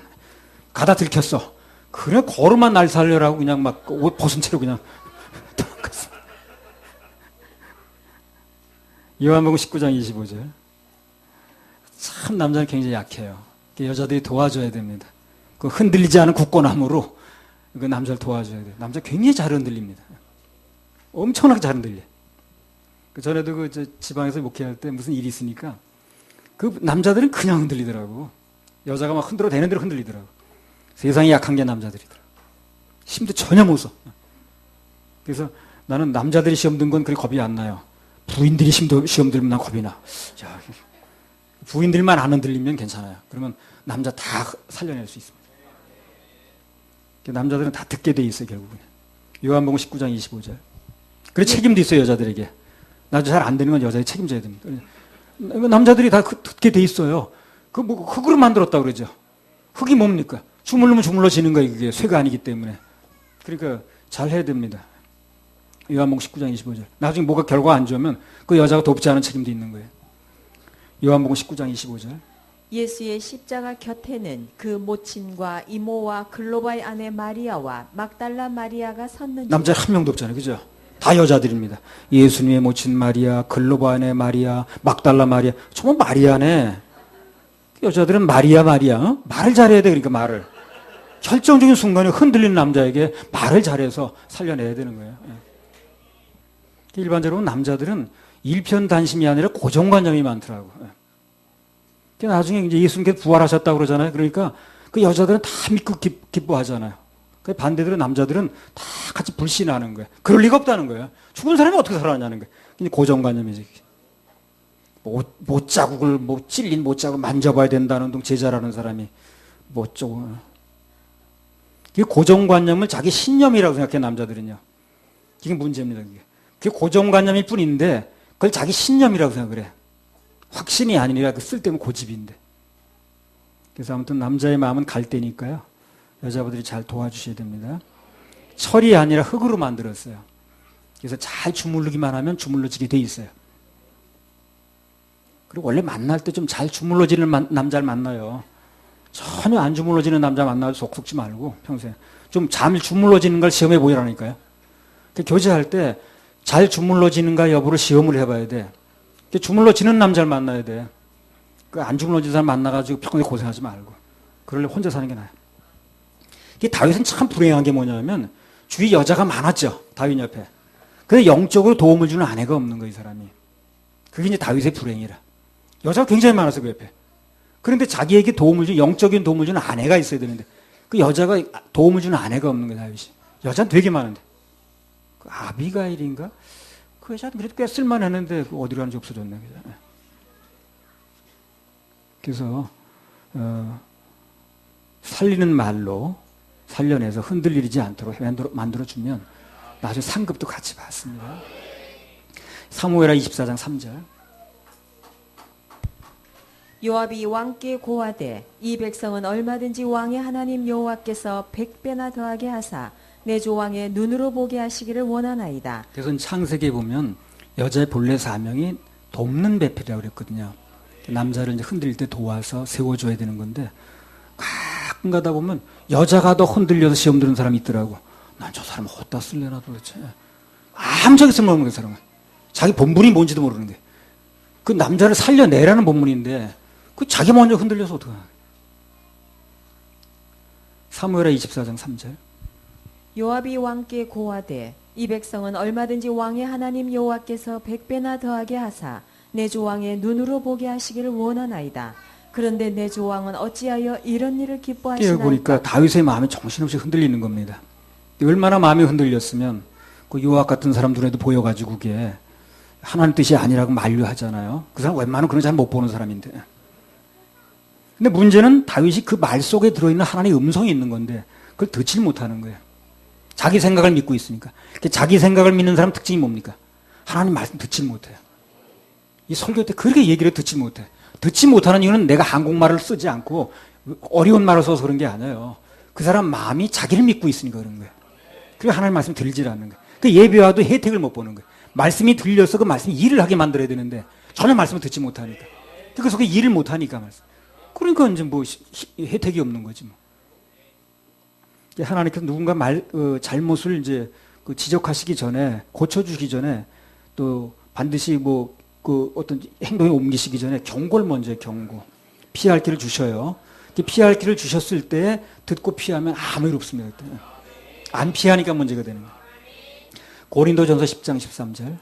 가다 들켰어. 그래, 걸음만 날 살려라고 그냥 옷 벗은 채로 그냥 도망갔어. 요한복음 19장 25절. 참 남자는 굉장히 약해요. 여자들이 도와줘야 됩니다. 그 흔들리지 않은 굳건함으로 그 남자를 도와줘야 돼요. 남자 굉장히 잘 흔들립니다. 엄청나게 잘 흔들려. 그 전에도 지방에서 목회할 때 무슨 일이 있으니까 그 남자들은 그냥 흔들리더라고. 여자가 막 흔들어 대는 대로 흔들리더라고. 세상에 약한 게 남자들이더라고. 힘도 전혀 못 써. 그래서 나는 남자들이 시험 든 건 그리 겁이 안 나요. 부인들이 시험 들면 난 겁이 나. 야, 부인들만 안 흔들리면 괜찮아요. 그러면 남자 다 살려낼 수 있습니다. 남자들은 다 듣게 돼 있어요, 결국은. 요한복음 19장 25절. 그래 책임도 있어요, 여자들에게. 나도 잘 안 되는 건 여자에 책임져야 됩니다. 남자들이 다 듣게 돼 있어요. 그 뭐 흙으로 만들었다고 그러죠. 흙이 뭡니까? 주물르면 주물러지는 거예요. 그게 쇠가 아니기 때문에. 그러니까 잘 해야 됩니다. 요한복음 19장 25절. 나중에 뭐가 결과 안 좋으면 그 여자가 돕지 않은 책임도 있는 거예요. 요한복음 19장 25절. 예수의 십자가 곁에는 그 모친과 이모와 글로바의 아내 마리아와 막달라 마리아가 섰는지. 남자 한 명도 없잖아요. 그죠? 다 여자들입니다. 예수님의 모친 마리아, 글로바 아내 마리아, 막달라 마리아. 정말 마리아네. 여자들은 마리아. 어? 말을 잘해야 돼. 그러니까 말을. 결정적인 순간에 흔들리는 남자에게 말을 잘해서 살려내야 되는 거예요. 일반적으로 남자들은 일편단심이 아니라 고정관념이 많더라고. 나중에 이제 예수님께서 부활하셨다고 그러잖아요. 그러니까 그 여자들은 다 믿고 기뻐하잖아요. 그 반대로 남자들은 다 같이 불신하는 거예요. 그럴 리가 없다는 거예요. 죽은 사람이 어떻게 살아나는 거예요. 고정관념이지. 못자국을 찔린 못자국을 만져봐야 된다는 둥 제자라는 사람이 어쩌고. 이게 고정관념을 자기 신념이라고 생각해 남자들은요. 이게 문제입니다. 그게 고정관념일 뿐인데 그걸 자기 신념이라고 생각을 해. 확신이 아니라 그 쓸데없는 고집인데. 그래서 아무튼 남자의 마음은 갈대니까요. 여자분들이 잘 도와주셔야 됩니다. 철이 아니라 흙으로 만들었어요. 그래서 잘 주물르기만 하면 주물러지게 돼 있어요. 그리고 원래 만날 때 좀 잘 주물러지는 남자를 만나요. 전혀 안 주물러지는 남자 만나도 속 썩지 말고 평소에 좀 잘 주물러지는 걸 시험해 보이라니까요. 교제할 때 잘 주물러지는가 여부를 시험을 해봐야 돼. 주물러지는 남자를 만나야 돼. 안 주물러지는 사람 만나가지고 평소에 고생하지 말고. 그러려 혼자 사는 게 나아요. 다윗은 참 불행한 게 뭐냐면 주위 여자가 많았죠. 다윗 옆에. 근데 영적으로 도움을 주는 아내가 없는 거예요, 이 사람이. 그게 이제 다윗의 불행이라. 여자가 굉장히 많았어, 그 옆에. 그런데 자기에게 영적인 도움을 주는 아내가 있어야 되는데 그 여자가 도움을 주는 아내가 없는 거예요, 다윗이. 여자는 되게 많은데. 그 아비가일인가? 그 여자는 그래도 꽤 쓸만했는데 어디로 가는지 없어졌네. 그래서 살리는 말로 살려내서 흔들리지 않도록 만들어주면 나중에 상급도 같이 받습니다. 사무엘하 24장 3절. 요압이 왕께 고하되 이 백성은 얼마든지 왕의 하나님 여호와께서 100배나 더하게 하사 내 조왕의 눈으로 보게 하시기를 원하나이다. 그래서 창세기에 보면 여자의 본래 사명이 돕는 배필이라고 그랬거든요. 남자를 이제 흔들릴 때 도와서 세워줘야 되는 건데 가끔 가다 보면 여자가 더 흔들려서 시험 드는 사람이 있더라고. 난 저 사람 어디다 쓸래나 도대체. 아무짝에 쓸모없는 그 사람은. 자기 본분이 뭔지도 모르는데. 그 남자를 살려내라는 본분인데 그 자기 먼저 흔들려서 어떡하나. 사무엘하 24장 3절. 요압이 왕께 고하되 이 백성은 얼마든지 왕의 하나님 여호와께서 100배나 더하게 하사 내 조왕의 눈으로 보게 하시기를 원하나이다. 그런데 내 조왕은 어찌하여 이런 일을 기뻐하시나이까? 보니까 다윗의 마음이 정신없이 흔들리는 겁니다. 얼마나 마음이 흔들렸으면 그 요압 같은 사람 눈에도 보여가지고 그게 하나님 뜻이 아니라고 만류하잖아요. 그 사람 웬만하면 그런 잘 못 보는 사람인데. 근데 문제는 다윗이 그 말 속에 들어있는 하나님의 음성이 있는 건데 그걸 듣질 못하는 거예요. 자기 생각을 믿고 있으니까. 자기 생각을 믿는 사람 특징이 뭡니까? 하나님 말씀 듣질 못해요. 이 설교 때 그렇게 얘기를 듣지 못해. 듣지 못하는 이유는 내가 한국말을 쓰지 않고 어려운 말을 써서 그런 게 아니에요. 그 사람 마음이 자기를 믿고 있으니까 그런 거예요. 그리고 하나님 말씀 들리질 않는 거예요. 그 예배와도 혜택을 못 보는 거예요. 말씀이 들려서 그 말씀이 일을 하게 만들어야 되는데 전혀 말씀을 듣지 못하니까. 그래서 그 일을 못하니까 말씀. 그러니까 이제 혜택이 없는 거지 뭐. 하나님께서 누군가 잘못을 이제 지적하시기 전에, 고쳐주기 전에, 또 반드시 어떤 행동에 옮기시기 전에 경고를 먼저 해요, 경고. 피할 길을 주셔요. 피할 길을 주셨을 때 듣고 피하면 아무 일 없습니다. 안 피하니까 문제가 되는 거예요. 고린도전서 10장 13절.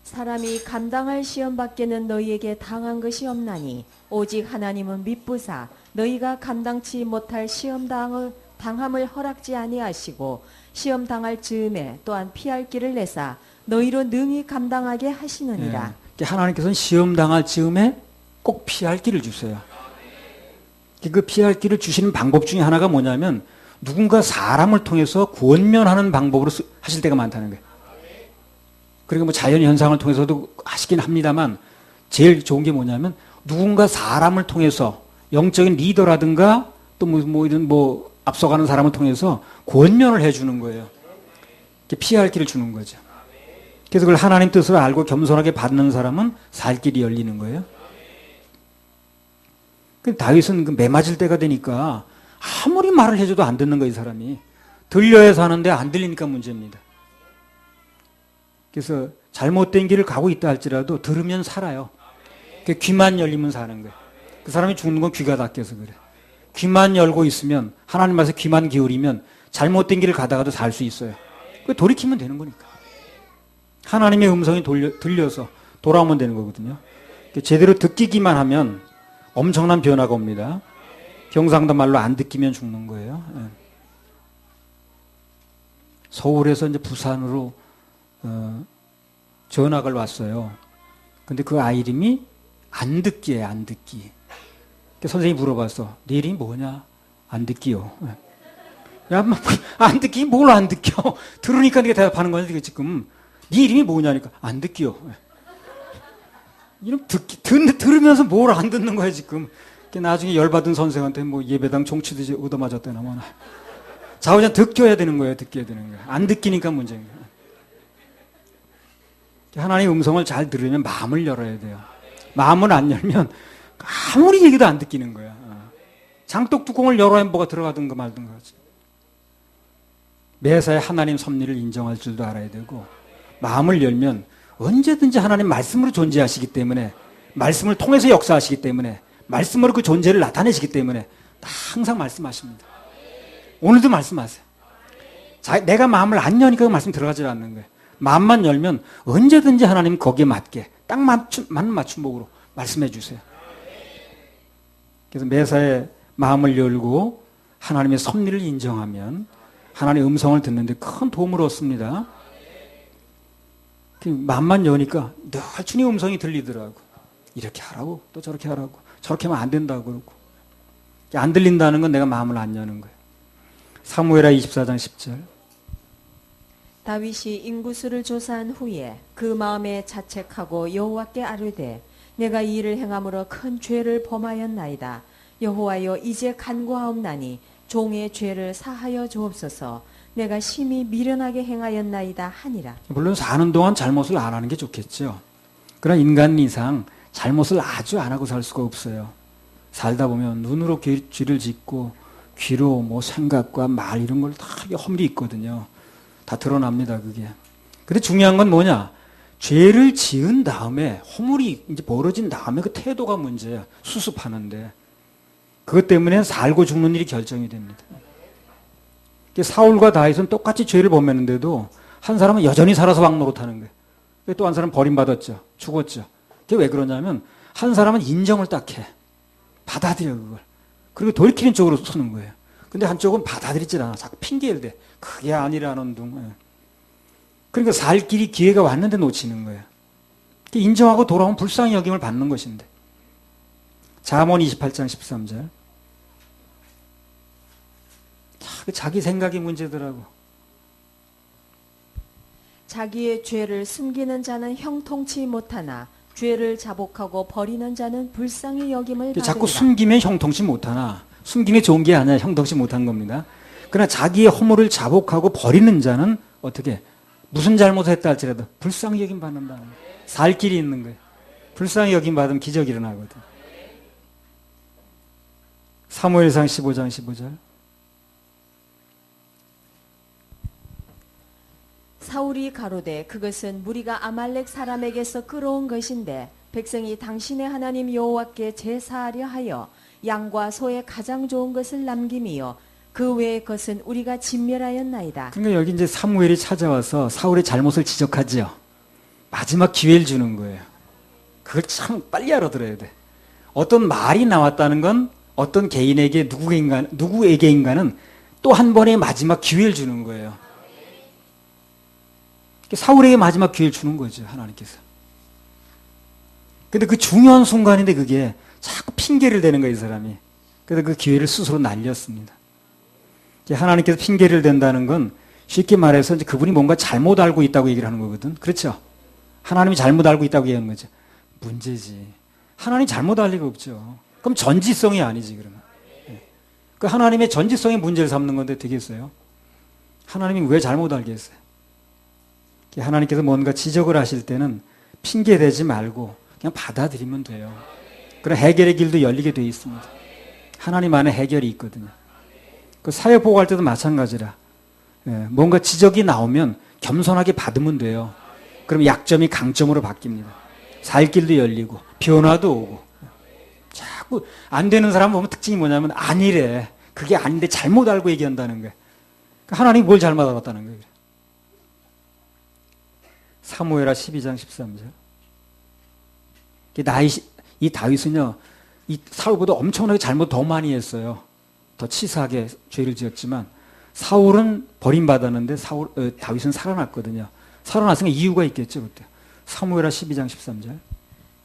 사람이 감당할 시험 밖에는 너희에게 당한 것이 없나니 오직 하나님은 미쁘사 너희가 감당치 못할 시험 당함을 허락지 아니하시고 시험 당할 즈음에 또한 피할 길을 내사 너희로 능히 감당하게 하시느니라. 예. 하나님께서는 시험 당할 즈음에 꼭 피할 길을 주세요. 그 피할 길을 주시는 방법 중에 하나가 뭐냐면 누군가 사람을 통해서 구원면하는 방법으로 하실 때가 많다는 거예요. 그리고 뭐 자연 현상을 통해서도 하시긴 합니다만 제일 좋은 게 뭐냐면 누군가 사람을 통해서 영적인 리더라든가 또 이런 앞서가는 사람을 통해서 구원면을 해주는 거예요. 피할 길을 주는 거죠. 그래서 그걸 하나님 뜻을 알고 겸손하게 받는 사람은 살 길이 열리는 거예요. 다윗은 그 매맞을 때가 되니까 아무리 말을 해줘도 안 듣는 거예요, 이 사람이. 들려야 사는데 안 들리니까 문제입니다. 그래서 잘못된 길을 가고 있다 할지라도 들으면 살아요. 귀만 열리면 사는 거예요. 그 사람이 죽는 건 귀가 닫혀서 그래. 귀만 열고 있으면 하나님 말씀 귀만 기울이면 잘못된 길을 가다가도 살 수 있어요. 돌이키면 되는 거니까. 하나님의 음성이 들려서 돌아오면 되는 거거든요. 제대로 듣기만 하면 엄청난 변화가 옵니다. 경상도 말로 안 듣기면 죽는 거예요. 서울에서 이제 부산으로 전학을 왔어요. 근데 그 아이 이름이 안 듣기예요, 안 듣기. 선생님이 물어봤어. 네 이름이 뭐냐? 안 듣기요. 야, 안 듣기? 뭘 안 듣겨? 들으니까 네가 대답하는 거냐, 지금. 네 이름이 뭐냐니까. 안 듣기요. 이름 들으면서 뭘 안 듣는 거야, 지금. 나중에 열받은 선생한테 예배당 종치듯이 얻어맞았다나 뭐나. 자우장 듣겨야 되는 거예요, 듣겨야 되는 거예요. 안 듣기니까 문제인 거예요. 하나님의 음성을 잘 들으면 마음을 열어야 돼요. 마음을 안 열면 아무리 얘기도 안 듣기는 거야. 장독 뚜껑을 열어야 뭐가 들어가든가 말든가 하지. 매사에 하나님 섭리를 인정할 줄도 알아야 되고 마음을 열면 언제든지 하나님 말씀으로 존재하시기 때문에 말씀을 통해서 역사하시기 때문에 말씀으로 그 존재를 나타내시기 때문에 항상 말씀하십니다. 오늘도 말씀하세요. 내가 마음을 안 여니까 그 말씀 들어가지 않는 거예요. 마음만 열면 언제든지 하나님 거기에 맞게 딱 맞는 맞춤복으로 말씀해 주세요. 그래서 매사에 마음을 열고 하나님의 섭리를 인정하면 하나님의 음성을 듣는데 큰 도움을 얻습니다. 마음만 여니까 늘 주님 음성이 들리더라고. 이렇게 하라고 또 저렇게 하라고 저렇게 하면 안 된다고 그러고 안 들린다는 건 내가 마음을 안 여는 거예요. 사무엘하 24장 10절. 다윗이 인구수를 조사한 후에 그 마음에 자책하고 여호와께 아뢰되 내가 이 일을 행함으로 큰 죄를 범하였나이다. 여호와여 이제 간구하옵나니 종의 죄를 사하여 주옵소서. 내가 심히 미련하게 행하였나이다 하니라. 물론 사는 동안 잘못을 안 하는 게 좋겠죠. 그러나 인간 이상 잘못을 아주 안 하고 살 수가 없어요. 살다 보면 눈으로 죄를 짓고 귀로 생각과 말 이런 걸 다 허물이 있거든요. 다 드러납니다, 그게. 근데 중요한 건 뭐냐? 죄를 지은 다음에 허물이 이제 벌어진 다음에 그 태도가 문제야. 수습하는데. 그것 때문에 살고 죽는 일이 결정이 됩니다. 사울과 다윗은 똑같이 죄를 범했는데도 한 사람은 여전히 살아서 왕 노릇하는 거예요. 또 한 사람은 버림받았죠. 죽었죠. 그게 왜 그러냐면 한 사람은 인정을 딱 해. 받아들여 그걸. 그리고 돌이키는 쪽으로 서는 거예요. 근데 한쪽은 받아들이질 않아. 자꾸 핑계를 대. 그게 아니라는 둥. 그러니까 살 길이 기회가 왔는데 놓치는 거예요. 인정하고 돌아오면 불쌍히 여김을 받는 것인데. 잠언 28장 13절. 자기 생각이 문제더라고. 자기의 죄를 숨기는 자는 형통치 못하나 죄를 자복하고 버리는 자는 불쌍히 여김을 받으리라. 자꾸 숨기면 형통치 못하나 숨기는 게 좋은 게 아니라 형통치 못한 겁니다. 그러나 자기의 허물을 자복하고 버리는 자는 어떻게 무슨 잘못을 했다 할지라도 불쌍히 여김 받는다. 살 길이 있는 거예요. 불쌍히 여김 받으면 기적이 일어나거든. 사무엘상 15장 15절. 사울이 가로되 그것은 무리가 아말렉 사람에게서 끌어온 것인데 백성이 당신의 하나님 여호와께 제사하려 하여 양과 소의 가장 좋은 것을 남김이요 그 외의 것은 우리가 진멸하였나이다. 그러니까 여기 이제 사무엘이 찾아와서 사울의 잘못을 지적하지요. 마지막 기회를 주는 거예요. 그걸 참 빨리 알아들어야 돼. 어떤 말이 나왔다는 건 어떤 개인에게 누구에게인가는 또 한 번의 마지막 기회를 주는 거예요. 사울에게 마지막 기회를 주는 거죠, 하나님께서. 근데 그 중요한 순간인데 그게 자꾸 핑계를 대는 거예요, 이 사람이. 그래서 그 기회를 스스로 날렸습니다. 하나님께서 핑계를 댄다는 건 쉽게 말해서 이제 그분이 뭔가 잘못 알고 있다고 얘기를 하는 거거든. 그렇죠? 하나님이 잘못 알고 있다고 얘기하는 거죠. 문제지. 하나님 잘못 알 리가 없죠. 그럼 전지성이 아니지, 그러면. 그 하나님의 전지성의 문제를 삼는 건데 되겠어요? 하나님이 왜 잘못 알겠어요? 하나님께서 뭔가 지적을 하실 때는 핑계 대지 말고 그냥 받아들이면 돼요. 그런 해결의 길도 열리게 되어 있습니다. 하나님 안에 해결이 있거든요. 그 사역 보고할 때도 마찬가지라. 뭔가 지적이 나오면 겸손하게 받으면 돼요. 그럼 약점이 강점으로 바뀝니다. 살 길도 열리고 변화도 오고. 자꾸 안 되는 사람 보면 특징이 뭐냐면 아니래. 그게 아닌데 잘못 알고 얘기한다는 거예요. 하나님이 뭘 잘못 알았다는 거예요. 사무엘하 12장 13절. 이 다윗은요, 이 사울보다 엄청나게 잘못 더 많이 했어요. 더 치사하게 죄를 지었지만 사울은 버림받았는데 다윗은 살아났거든요. 살아났으니까 이유가 있겠죠, 그때. 사무엘하 12장 13절.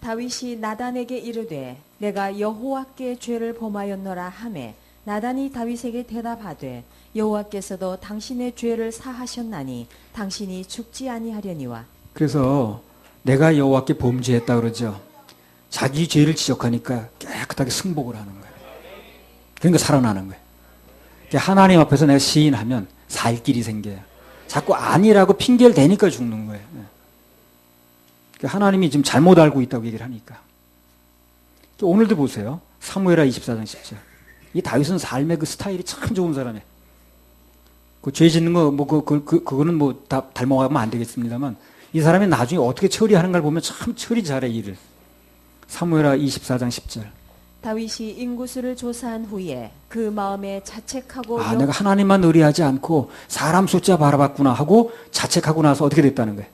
다윗이 나단에게 이르되 내가 여호와께 죄를 범하였노라 하매 나단이 다윗에게 대답하되 여호와께서도 당신의 죄를 사하셨나니 당신이 죽지 아니하려니와. 그래서 내가 여호와께 범죄했다 그러죠. 자기 죄를 지적하니까 깨끗하게 승복을 하는 거예요. 그러니까 살아나는 거예요. 하나님 앞에서 내가 시인하면 살 길이 생겨요. 자꾸 아니라고 핑계를 대니까 죽는 거예요. 하나님이 지금 잘못 알고 있다고 얘기를 하니까. 오늘도 보세요. 사무엘하 24장 10절. 이 다윗은 삶의 그 스타일이 참 좋은 사람이에요. 그 죄 짓는 거, 그거는 뭐 다 닮아가면 안 되겠습니다만, 이 사람이 나중에 어떻게 처리하는 걸 보면 참 처리 잘해, 일을. 사무엘하 24장 10절. 다윗이 인구수를 조사한 후에 그 마음에 자책하고 내가 하나님만 의뢰하지 않고 사람 숫자 바라봤구나 하고 자책하고 나서 어떻게 됐다는 거예요?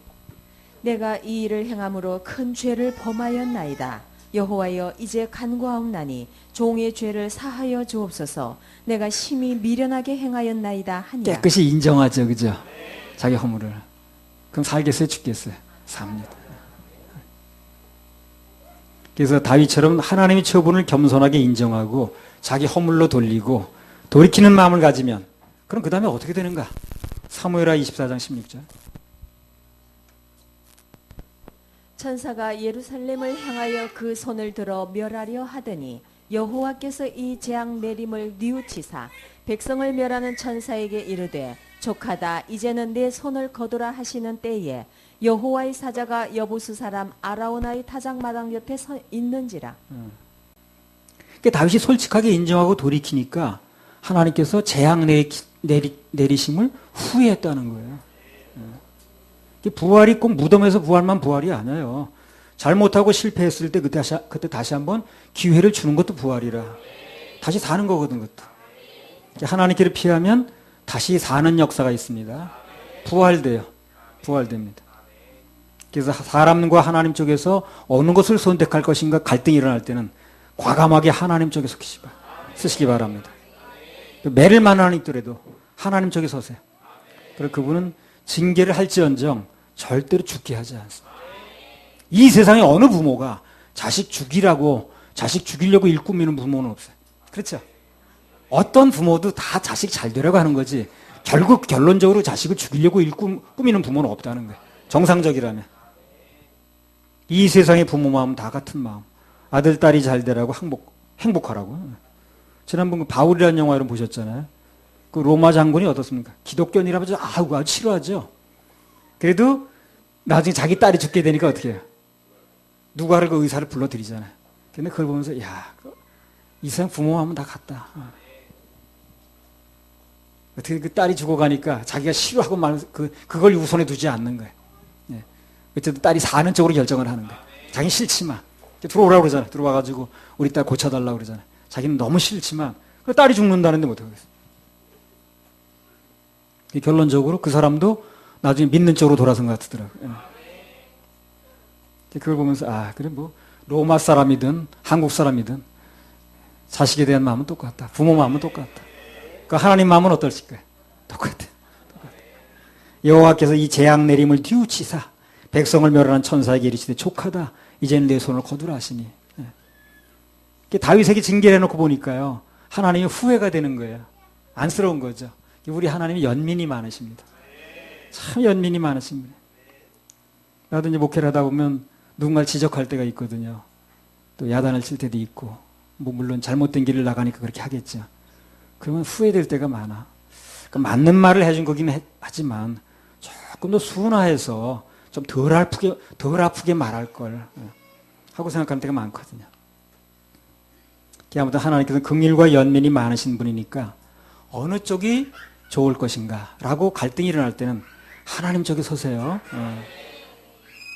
내가 이 일을 행함으로 큰 죄를 범하였나이다. 여호와여 이제 간구하옵나니 종의 죄를 사하여 주옵소서. 내가 심히 미련하게 행하였나이다 하니라. 깨끗이 인정하죠, 그죠? 자기 허물을. 그럼 살겠어요, 죽겠어요? 삽니다. 그래서 다윗처럼 하나님의 처분을 겸손하게 인정하고 자기 허물로 돌리고 돌이키는 마음을 가지면 그럼 그 다음에 어떻게 되는가? 사무엘하 24장 16절. 천사가 예루살렘을 향하여 그 손을 들어 멸하려 하더니 여호와께서 이 재앙 내림을 뉘우치사 백성을 멸하는 천사에게 이르되 족하다 이제는 내 손을 거두라 하시는 때에 여호와의 사자가 여부수 사람 아라오나의 타작마당 옆에 서 있는지라. 그러니까 다윗이 솔직하게 인정하고 돌이키니까 하나님께서 재앙 내리심을 후회했다는 거예요. 부활이 꼭 무덤에서 부활만 부활이 아니에요. 잘못하고 실패했을 때 그때 다시 한번 기회를 주는 것도 부활이라. 다시 사는 거거든, 그것도. 하나님께를 피하면 다시 사는 역사가 있습니다. 부활돼요. 부활됩니다. 그래서 사람과 하나님 쪽에서 어느 것을 선택할 것인가 갈등이 일어날 때는 과감하게 하나님 쪽에 쓰시기 바랍니다. 매를 만나는 있더라도 하나님 쪽에 서세요. 그리고 그분은 징계를 할지언정 절대로 죽게 하지 않습니다. 이 세상에 어느 부모가 자식 죽이려고 일 꾸미는 부모는 없어요. 그렇죠? 어떤 부모도 다 자식 잘 되려고 하는 거지 결국 결론적으로 자식을 죽이려고 일 꾸미는 부모는 없다는 거예요. 정상적이라면. 이 세상의 부모 마음 다 같은 마음. 아들, 딸이 잘 되라고 행복하라고. 지난번 바울이라는 영화 여러분 보셨잖아요. 그 로마 장군이 어떻습니까? 기독교인이라면 아주 싫어하죠. 그래도 나중에 자기 딸이 죽게 되니까 어떻게 해요? 누가를 그 의사를 불러들이잖아요. 근데 그걸 보면서 이 세상 부모 마음은 다 같다. 어떻게 그 딸이 죽어가니까 자기가 싫어하고 그걸 우선에 두지 않는 거예요. 어쨌든 딸이 사는 쪽으로 결정을 하는 거예요. 자기 싫지만 들어오라고 그러잖아요. 들어와가지고 우리 딸 고쳐달라고 그러잖아요. 자기는 너무 싫지만 그 딸이 죽는다는데 못하겠어요. 결론적으로 그 사람도 나중에 믿는 쪽으로 돌아선 것 같더라고요. 그걸 보면서 그래 뭐 로마 사람이든 한국 사람이든 자식에 대한 마음은 똑같다. 부모 마음은 똑같다. 그 하나님 마음은 어떨까요? 똑같아. 여호와께서 이 재앙 내림을 뉘우치사 백성을 멸하는 천사에게 이르시되 족하다. 이제는 내 손을 거두라 하시니. 다윗에게 징계를 해놓고 보니까요. 하나님이 후회가 되는 거예요. 안쓰러운 거죠. 우리 하나님이 연민이 많으십니다. 참 연민이 많으십니다. 나도 이제 목회를 하다 보면 누군가를 지적할 때가 있거든요. 또 야단을 칠 때도 있고, 뭐 물론 잘못된 길을 나가니까 그렇게 하겠죠. 그러면 후회될 때가 많아. 그러니까 맞는 말을 해준 거긴 하지만 조금 더 순화해서 좀 덜 아프게 말할 걸 하고 생각하는 때가 많거든요. 아무튼 하나님께서는 긍휼과 연민이 많으신 분이니까 어느 쪽이 좋을 것인가 라고 갈등이 일어날 때는 하나님 쪽에 서세요.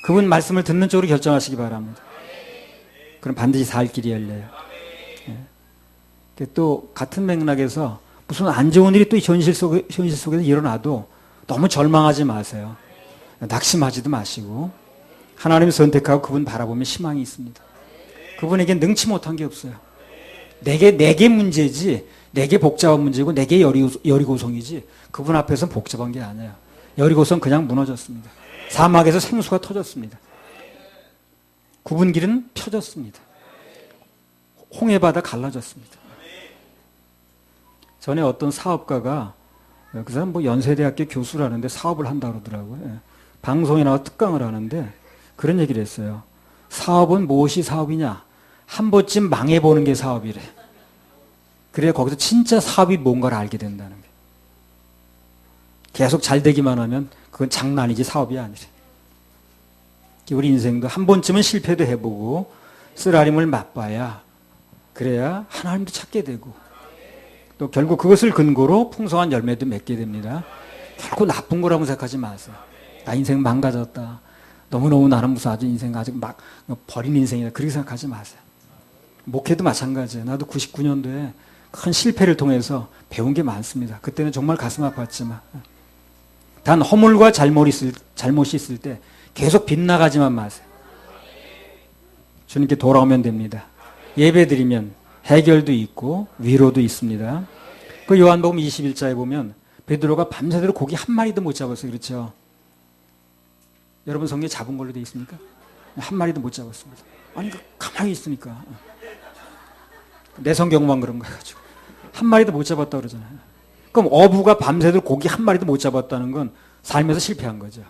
그분 말씀을 듣는 쪽으로 결정하시기 바랍니다. 그럼 반드시 살 길이 열려요. 또 같은 맥락에서 무슨 안 좋은 일이 또 현실 속에서 일어나도 너무 절망하지 마세요. 낙심하지도 마시고 하나님 선택하고 그분 바라보면 희망이 있습니다. 그분에겐 능치 못한 게 없어요. 내게 문제지, 내게 복잡한 문제고 내게 여리고성이지 그분 앞에서는 복잡한 게 아니에요. 여리고성 그냥 무너졌습니다. 사막에서 생수가 터졌습니다. 굽은 길은 펴졌습니다. 홍해바다 갈라졌습니다. 전에 어떤 사업가가 그 사람 뭐 연세대학교 교수라는데 사업을 한다 그러더라고요. 방송에 나와 특강을 하는데 그런 얘기를 했어요. 사업은 무엇이 사업이냐? 한 번쯤 망해보는 게 사업이래. 그래야 거기서 진짜 사업이 뭔가를 알게 된다는 거예요. 계속 잘 되기만 하면 그건 장난이지 사업이 아니래. 우리 인생도 한 번쯤은 실패도 해보고 쓰라림을 맛봐야 그래야 하나님도 찾게 되고 또 결국 그것을 근거로 풍성한 열매도 맺게 됩니다. 결코 나쁜 거라고 생각하지 마세요. 나 인생 망가졌다. 너무너무 나는 무슨 아주 인생 아직 막 버린 인생이다. 그렇게 생각하지 마세요. 목회도 마찬가지예요. 나도 99년도에 큰 실패를 통해서 배운 게 많습니다. 그때는 정말 가슴 아팠지만 단 허물과 잘못이 있을 때 계속 빗나가지만 마세요. 주님께 돌아오면 됩니다. 예배드리면 해결도 있고 위로도 있습니다. 그 요한복음 21장에 보면 베드로가 밤새도록 고기 한 마리도 못 잡았어요. 그렇죠? 여러분 성경에 잡은 걸로 돼 있습니까? 한 마리도 못 잡았습니다. 아니 가만히 있으니까 내 성경만 그런 거 가지고 한 마리도 못 잡았다 그러잖아요. 그럼 어부가 밤새도록 고기 한 마리도 못 잡았다는 건 삶에서 실패한 거죠.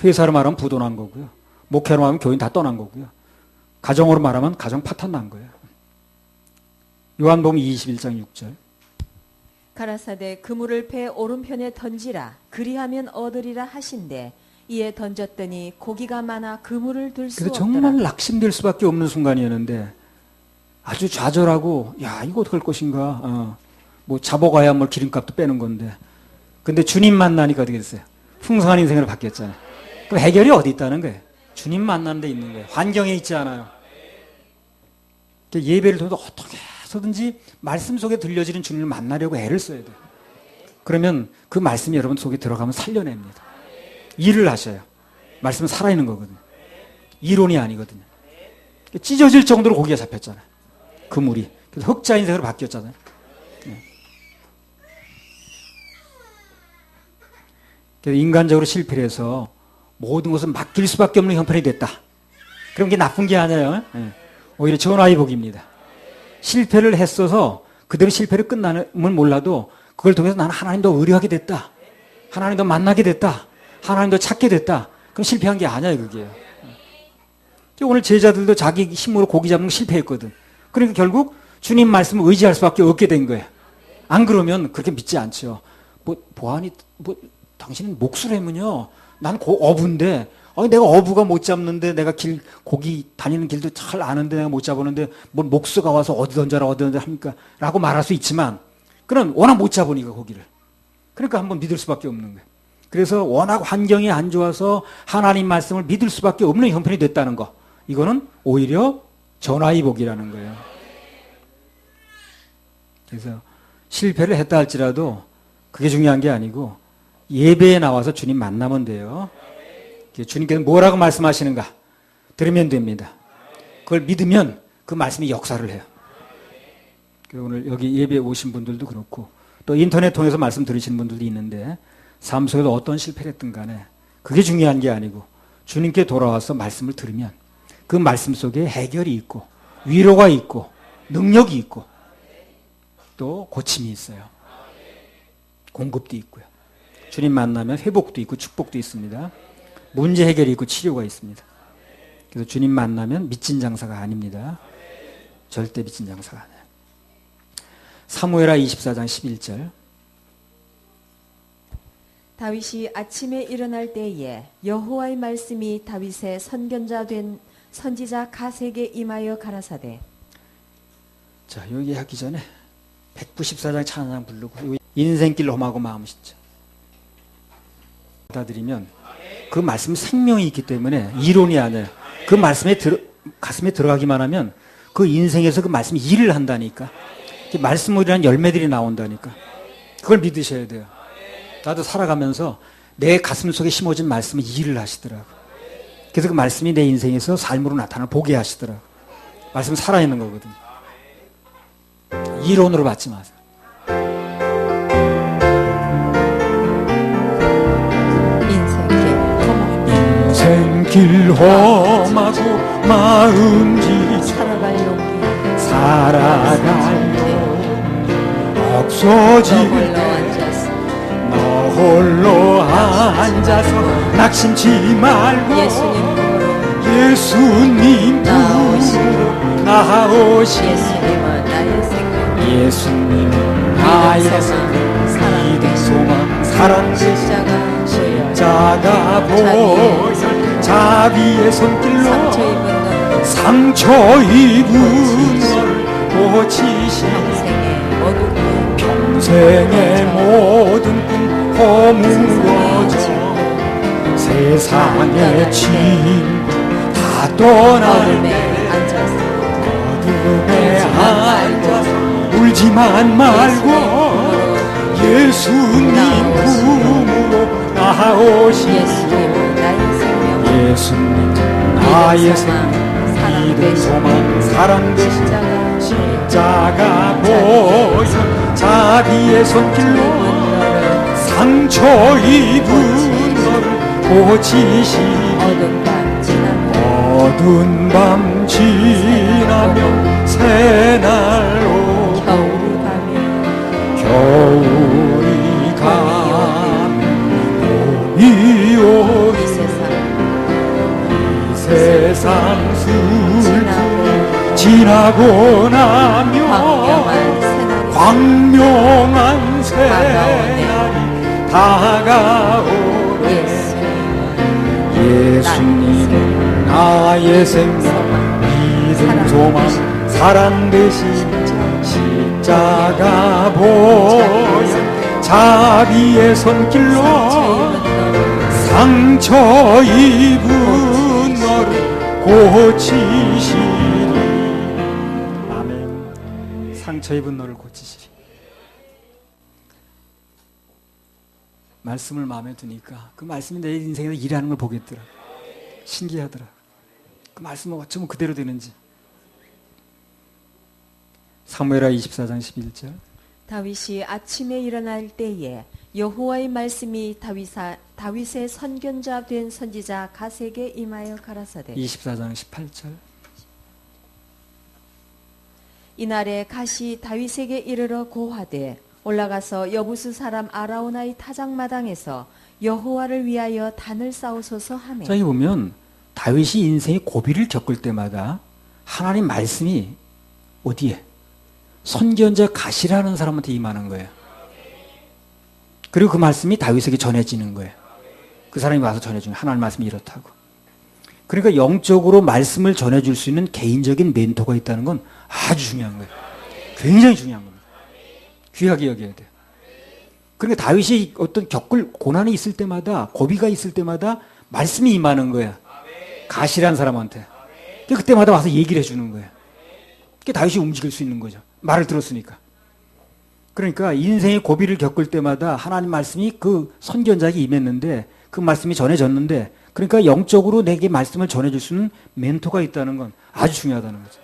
회사로 말하면 부도난 거고요. 목회로 말하면 교인 다 떠난 거고요. 가정으로 말하면 가정 파탄 난 거예요. 요한복음 21장 6절. 가라사대 그물을 배 오른편에 던지라 그리하면 얻으리라 하신대 이에 던졌더니 고기가 많아 그물을 들 수 그래서 없더라. 정말 낙심될 수밖에 없는 순간이었는데 아주 좌절하고 야 이거 어떡할 것인가. 뭐 잡아가야 뭐 기름값도 빼는 건데 근데 주님 만나니까 어떻게 됐어요? 풍성한 인생으로 바뀌었잖아요. 그럼 해결이 어디 있다는 거예요? 주님 만나는 데 있는 거예요. 환경에 있지 않아요. 예배를 통해서 어떻게 해서든지 말씀 속에 들려지는 주님을 만나려고 애를 써야 돼요. 그러면 그 말씀이 여러분 속에 들어가면 살려냅니다. 일을 하셔요. 말씀은 살아있는 거거든요. 이론이 아니거든요. 찢어질 정도로 고기가 잡혔잖아요. 그물이. 그래서 흑자 인생으로 바뀌었잖아요. 그래서 인간적으로 실패를 해서 모든 것을 맡길 수밖에 없는 형편이 됐다. 그럼 그게 나쁜 게 아니에요. 오히려 전화의 복입니다. 실패를 했어서 그대로 실패를 끝나면 몰라도 그걸 통해서 나는 하나님도 의뢰하게 됐다. 하나님도 만나게 됐다. 하나님도 찾게 됐다. 그럼 실패한 게 아니에요, 그게. 오늘 제자들도 자기 힘으로 고기 잡는 거 실패했거든. 그러니까 결국 주님 말씀을 의지할 수밖에 없게 된 거예요. 안 그러면 그렇게 믿지 않죠. 보아니, 당신은 목수라면요. 난 어부인데, 내가 어부가 못 잡는데, 내가 고기 다니는 길도 잘 아는데 내가 못 잡았는데, 뭘 목수가 와서 어디 던져라 합니까? 라고 말할 수 있지만, 그는 워낙 못 잡으니까, 고기를. 그러니까 한번 믿을 수밖에 없는 거예요. 그래서 워낙 환경이 안 좋아서 하나님 말씀을 믿을 수밖에 없는 형편이 됐다는 거. 이거는 오히려 전화위복이라는 거예요. 그래서 실패를 했다 할지라도 그게 중요한 게 아니고 예배에 나와서 주님 만나면 돼요. 주님께서 뭐라고 말씀하시는가 들으면 됩니다. 그걸 믿으면 그 말씀이 역사를 해요. 그래서 오늘 여기 예배에 오신 분들도 그렇고 또 인터넷 통해서 말씀 들으시는 분들도 있는데 삶 속에서 어떤 실패를 했든 간에 그게 중요한 게 아니고 주님께 돌아와서 말씀을 들으면 그 말씀 속에 해결이 있고 위로가 있고 능력이 있고 또 고침이 있어요. 공급도 있고요. 주님 만나면 회복도 있고 축복도 있습니다. 문제 해결이 있고 치료가 있습니다. 그래서 주님 만나면 미친 장사가 아닙니다. 절대 미친 장사가 아니에요. 사무엘하 24장 11절. 다윗이 아침에 일어날 때에 여호와의 말씀이 다윗의 선견자 된 선지자 갓에게 임하여 가라사대. 자, 여기 하기 전에 194장 찬양 부르고 인생길 험하고 마음 쉽죠. 받아들이면 그 말씀 생명이 있기 때문에 이론이 아니에요. 그 말씀에 가슴에 들어가기만 하면 그 인생에서 그 말씀이 일을 한다니까. 말씀으로란 열매들이 나온다니까. 그걸 믿으셔야 돼요. 나도 살아가면서 내 가슴 속에 심어진 말씀이 일을 하시더라고. 그래서 그 말씀이 내 인생에서 삶으로 나타나 보게 하시더라고. 말씀은 살아있는 거거든요. 이론으로 받지 마세요. 인생길 험하고 마음 지쳐 살아갈 없어질 너 홀로 앉아서 낙심치 말고 예수님 부르러 나오시. 예수님 나의 믿음 소망 사랑 십자가 보혈 자비의 손길로 상처 입은 너를 고치시니 평생의 모든 꿈 허물어져 세상의 친구 다 떠나는데 어둠에 앉아서 울지만 말고 예수님 품으로 나오시니 예수님 나의 생명 믿음 소망 사랑 되신 십자가 보혈 자비의 손길로 상처 입은 너를 고치시니 어두운 밤 지나면 새날로 겨울이 가면 봄이 오니 이 세상 슬픔 지나고 나면 광명한 새날이 다가오네. 예수님 나의 생명 믿음 소망 사랑 되신 십자가 보혈 자비의 손길로 상처 입은 너를 고치시리. 아멘. 상처 입은 너를 고치시리. 말씀을 마음에 두니까 그 말씀이 내 인생에서 일하는 걸 보겠더라. 신기하더라. 그 말씀은 어쩌면 그대로 되는지. 사무엘하 24장 11절. 다윗이 아침에 일어날 때에 여호와의 말씀이 다윗의 선견자 된 선지자 갓에게 임하여 가라사대. 24장 18절. 이날에 갓이 다윗에게 이르러 고하되 올라가서 여부수 사람 아라우나의 타작마당에서 여호와를 위하여 단을 쌓으소서 하매. 자, 여기 보면 다윗이 인생의 고비를 겪을 때마다 하나님 말씀이 어디에? 선견자 갓이라는 사람한테 임하는 거예요. 그리고 그 말씀이 다윗에게 전해지는 거예요. 그 사람이 와서 전해주는 하나님 말씀이 이렇다고. 그러니까 영적으로 말씀을 전해줄 수 있는 개인적인 멘토가 있다는 건 아주 중요한 거예요. 굉장히 중요한 겁니다. 귀하게 여겨야 돼요. 그러니까 다윗이 어떤 겪을 고난이 있을 때마다 고비가 있을 때마다 말씀이 임하는 거예요. 갓이라는 사람한테. 그때마다 와서 얘기를 해주는 거예요. 그게 다윗이 움직일 수 있는 거죠. 말을 들었으니까. 그러니까 인생의 고비를 겪을 때마다 하나님 말씀이 그 선견자에게 임했는데 그 말씀이 전해졌는데 그러니까 영적으로 내게 말씀을 전해줄 수 있는 멘토가 있다는 건 아주 중요하다는 거죠.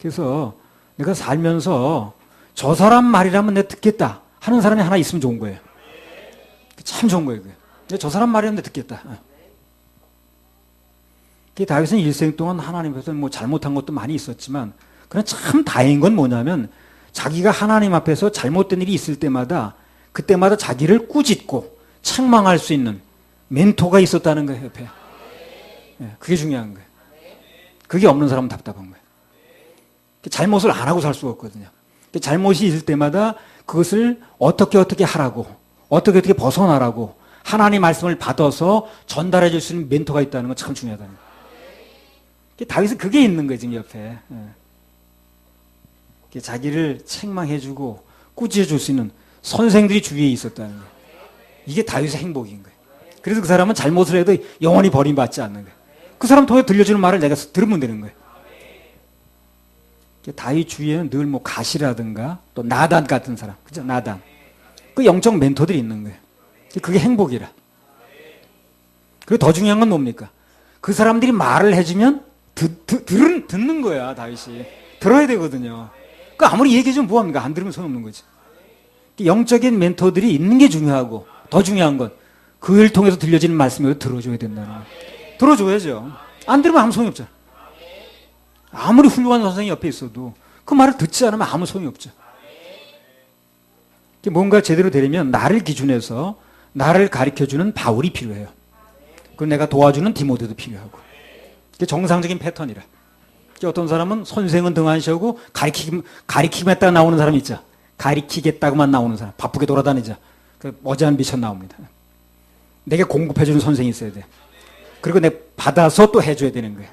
그래서 내가 살면서 저 사람 말이라면 내가 듣겠다 하는 사람이 하나 있으면 좋은 거예요. 참 좋은 거예요. 그게. 저 사람 말이라면 내가 듣겠다. 다윗은 일생 동안 하나님 앞에서 뭐 잘못한 것도 많이 있었지만 그러나 참 다행인 건 뭐냐면 자기가 하나님 앞에서 잘못된 일이 있을 때마다 그때마다 자기를 꾸짖고 책망할 수 있는 멘토가 있었다는 거예요. 옆에. 그게 중요한 거예요. 그게 없는 사람은 답답한 거예요. 잘못을 안 하고 살 수가 없거든요. 잘못이 있을 때마다 그것을 어떻게 하라고 어떻게 벗어나라고 하나님 말씀을 받아서 전달해 줄 수 있는 멘토가 있다는 건 참 중요하다는 거예요. 다윗은 그게 있는 거예요, 지금 옆에. 자기를 책망해주고 꾸짖어줄 수 있는 선생들이 주위에 있었다는 거예요. 이게 다윗의 행복인 거예요. 그래서 그 사람은 잘못을 해도 영원히 버림받지 않는 거예요. 그 사람 통해 들려주는 말을 내가 들으면 되는 거예요. 다윗 주위에는 늘 뭐 가시라든가 또 나단 같은 사람, 그죠? 나단. 그 영적 멘토들이 있는 거예요. 그게 행복이라. 그리고 더 중요한 건 뭡니까? 그 사람들이 말을 해주면 듣는 거야, 다윗이. 들어야 되거든요. 그 아무리 얘기해주면 뭐합니까? 안 들으면 소용없는 거지. 영적인 멘토들이 있는 게 중요하고 더 중요한 건 그를 통해서 들려지는 말씀을 들어줘야 된다는 거예요. 들어줘야죠. 안 들으면 아무 소용이 없잖아. 아무리 훌륭한 선생이 옆에 있어도 그 말을 듣지 않으면 아무 소용이 없죠. 뭔가 제대로 되려면 나를 기준해서 나를 가르쳐주는 바울이 필요해요. 그리고 내가 도와주는 디모데도 필요하고. 그게 정상적인 패턴이라. 어떤 사람은 선생은 등한시하고 가리키겠다 나오는 사람이 있죠. 가리키겠다고만 나오는 사람. 바쁘게 돌아다니자. 그 머지않은 미천 나옵니다. 내게 공급해주는 선생이 있어야 돼. 그리고 내가 받아서 또 해줘야 되는 거예요.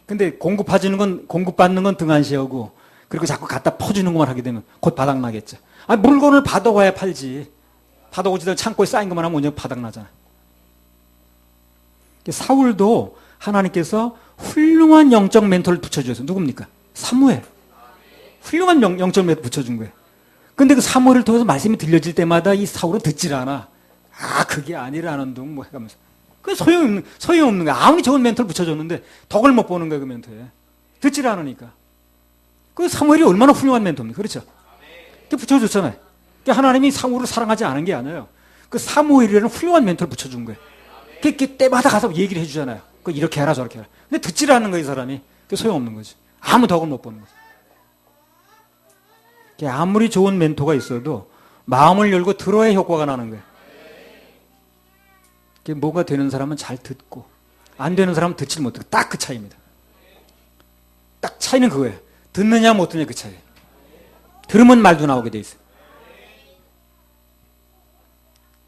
근데 공급받는 건 등한시하고 그리고 자꾸 갖다 퍼주는 것만 하게 되면 곧 바닥나겠죠. 물건을 받아와야 팔지. 받아오지도 창고에 쌓인 것만 하면 언제 바닥나잖아. 사울도 하나님께서 훌륭한 영적 멘토를 붙여주셨어요. 누굽니까? 사무엘. 훌륭한 영적 멘토를 붙여준 거예요. 근데 그 사무엘을 통해서 말씀이 들려질 때마다 이 사울은 듣질 않아. 그게 아니라는 둥 뭐 해가면서. 그 소용없는 거야. 아무리 좋은 멘토를 붙여줬는데 덕을 못 보는 거야, 그 멘토에. 듣질 않으니까. 그 사무엘이 얼마나 훌륭한 멘토입니까? 그렇죠? 그 붙여줬잖아요. 하나님이 사울을 사랑하지 않은 게 아니에요. 그 사무엘이라는 훌륭한 멘토를 붙여준 거예요. 때마다 가서 얘기를 해주잖아요. 이렇게 해라 저렇게 해라. 근데 듣질 않는 거예요, 이 사람이. 그 소용없는 거지. 아무 덕을 못 보는 거지. 아무리 좋은 멘토가 있어도 마음을 열고 들어야 효과가 나는 거예요. 뭐가 되는 사람은 잘 듣고 안 되는 사람은 듣질 못하고 딱 그 차이입니다. 딱 차이는 그거예요. 듣느냐 못 듣느냐 그 차이예요. 들으면 말도 나오게 돼 있어요.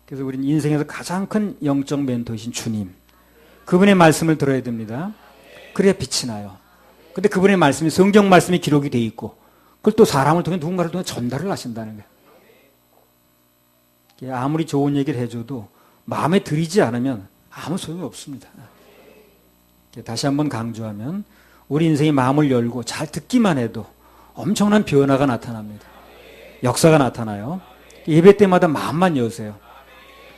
그래서 우리는 인생에서 가장 큰 영적 멘토이신 주님, 그분의 말씀을 들어야 됩니다. 그래야 빛이 나요. 근데 그분의 말씀이 성경 말씀이 기록이 돼 있고 그걸 또 사람을 통해 누군가를 통해 전달을 하신다는 거예요. 아무리 좋은 얘기를 해줘도 마음에 들이지 않으면 아무 소용이 없습니다. 다시 한번 강조하면 우리 인생의 마음을 열고 잘 듣기만 해도 엄청난 변화가 나타납니다. 역사가 나타나요. 예배 때마다 마음만 여세요.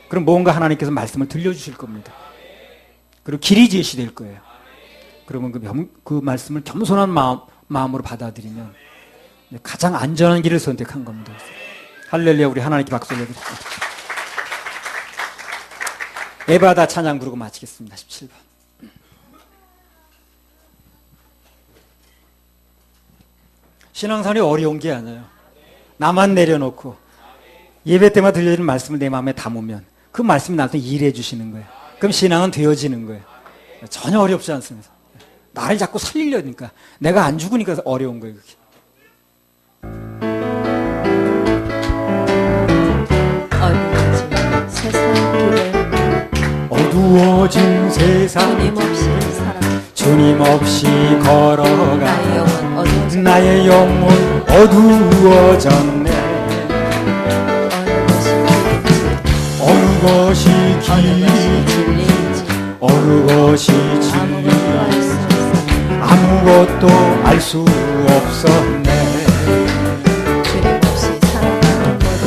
그럼 뭔가 하나님께서 말씀을 들려주실 겁니다. 그리고 길이 제시될 거예요. 그러면 그 말씀을 겸손한 마음으로 받아들이면 가장 안전한 길을 선택한 겁니다. 할렐루야. 우리 하나님께 박수 올려드립니다. 에바다 찬양 부르고 마치겠습니다. 17번. 신앙생활이 어려운 게 아니에요. 나만 내려놓고 예배 때마다 들려주는 말씀을 내 마음에 담으면 그 말씀이 나한테 일해 주시는 거예요. 그럼 신앙은 되어지는 거예요. 전혀 어렵지 않습니다. 나를 자꾸 살리려니까 내가 안 죽으니까 어려운 거예요. 그게. 어두워진 세상 주님 없이 걸어가 나의 영혼 어두워졌네. 어느 것이 길인지 어느 것이 진리인지 아무것도 알 수 없었네.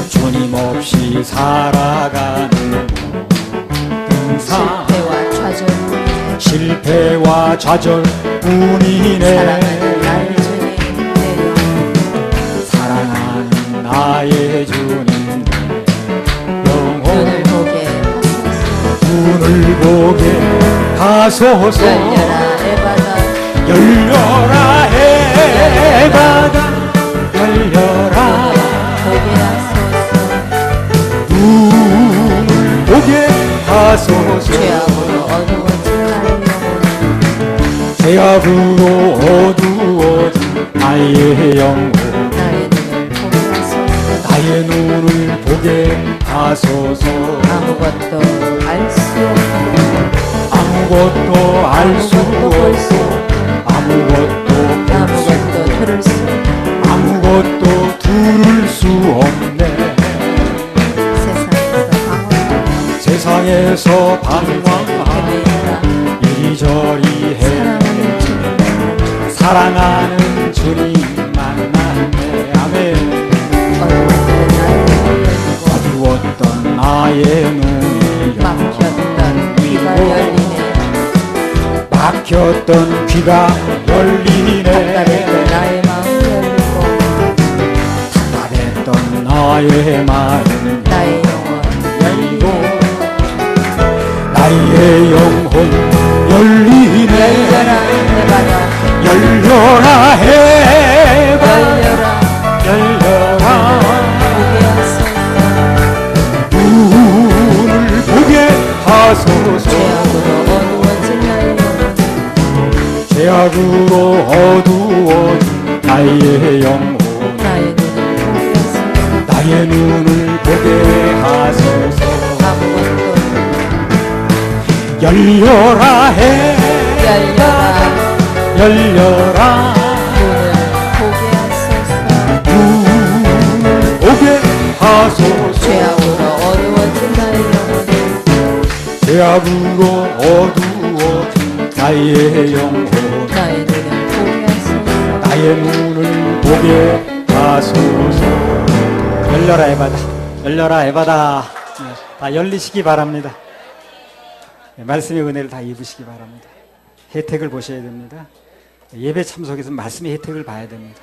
주님 없이 살아가는 모든 삶 실패와 좌절뿐이네. 사랑하는 나의 주님 영혼 눈을 보게 하소서. 열려라 해바다 열려라 눈을 보게 하소서. 죄악으로 어두워진 나의 영혼 나의 눈을 보게 하소서. 아무것도 알 수 아무것도 알 수 없고 아무것도 들을 수 아무것도 들을 수 없네. 세상에서 방황한 이리저리 해 사랑하는 주님 만났네. 아멘. 어두웠던 나의 눈이 막혔던 귀가 열리네. 막혔던 귀가 열리네. 답답했던 나의 마음 열리고 답답했던 나의 마음 나의 영혼 열리고 나의 영혼 열리네. 열려라 해바다 열려라 해바다 열려라 눈을 보게 하소서. 죄악으로 어두워진 나의 영혼 나의 눈을 보게 하소서. 열려라 해바다 열려라 눈을 보게 하소서. 죄악으로 어두워진 나의 영혼 나의 눈을 보게 하소서. 열려라 해바다 열려라 해바다 다 열리시기 바랍니다. 말씀의 은혜를 다 입으시기 바랍니다. 혜택을 보셔야 됩니다. 예배 참석에서 말씀의 혜택을 봐야 됩니다.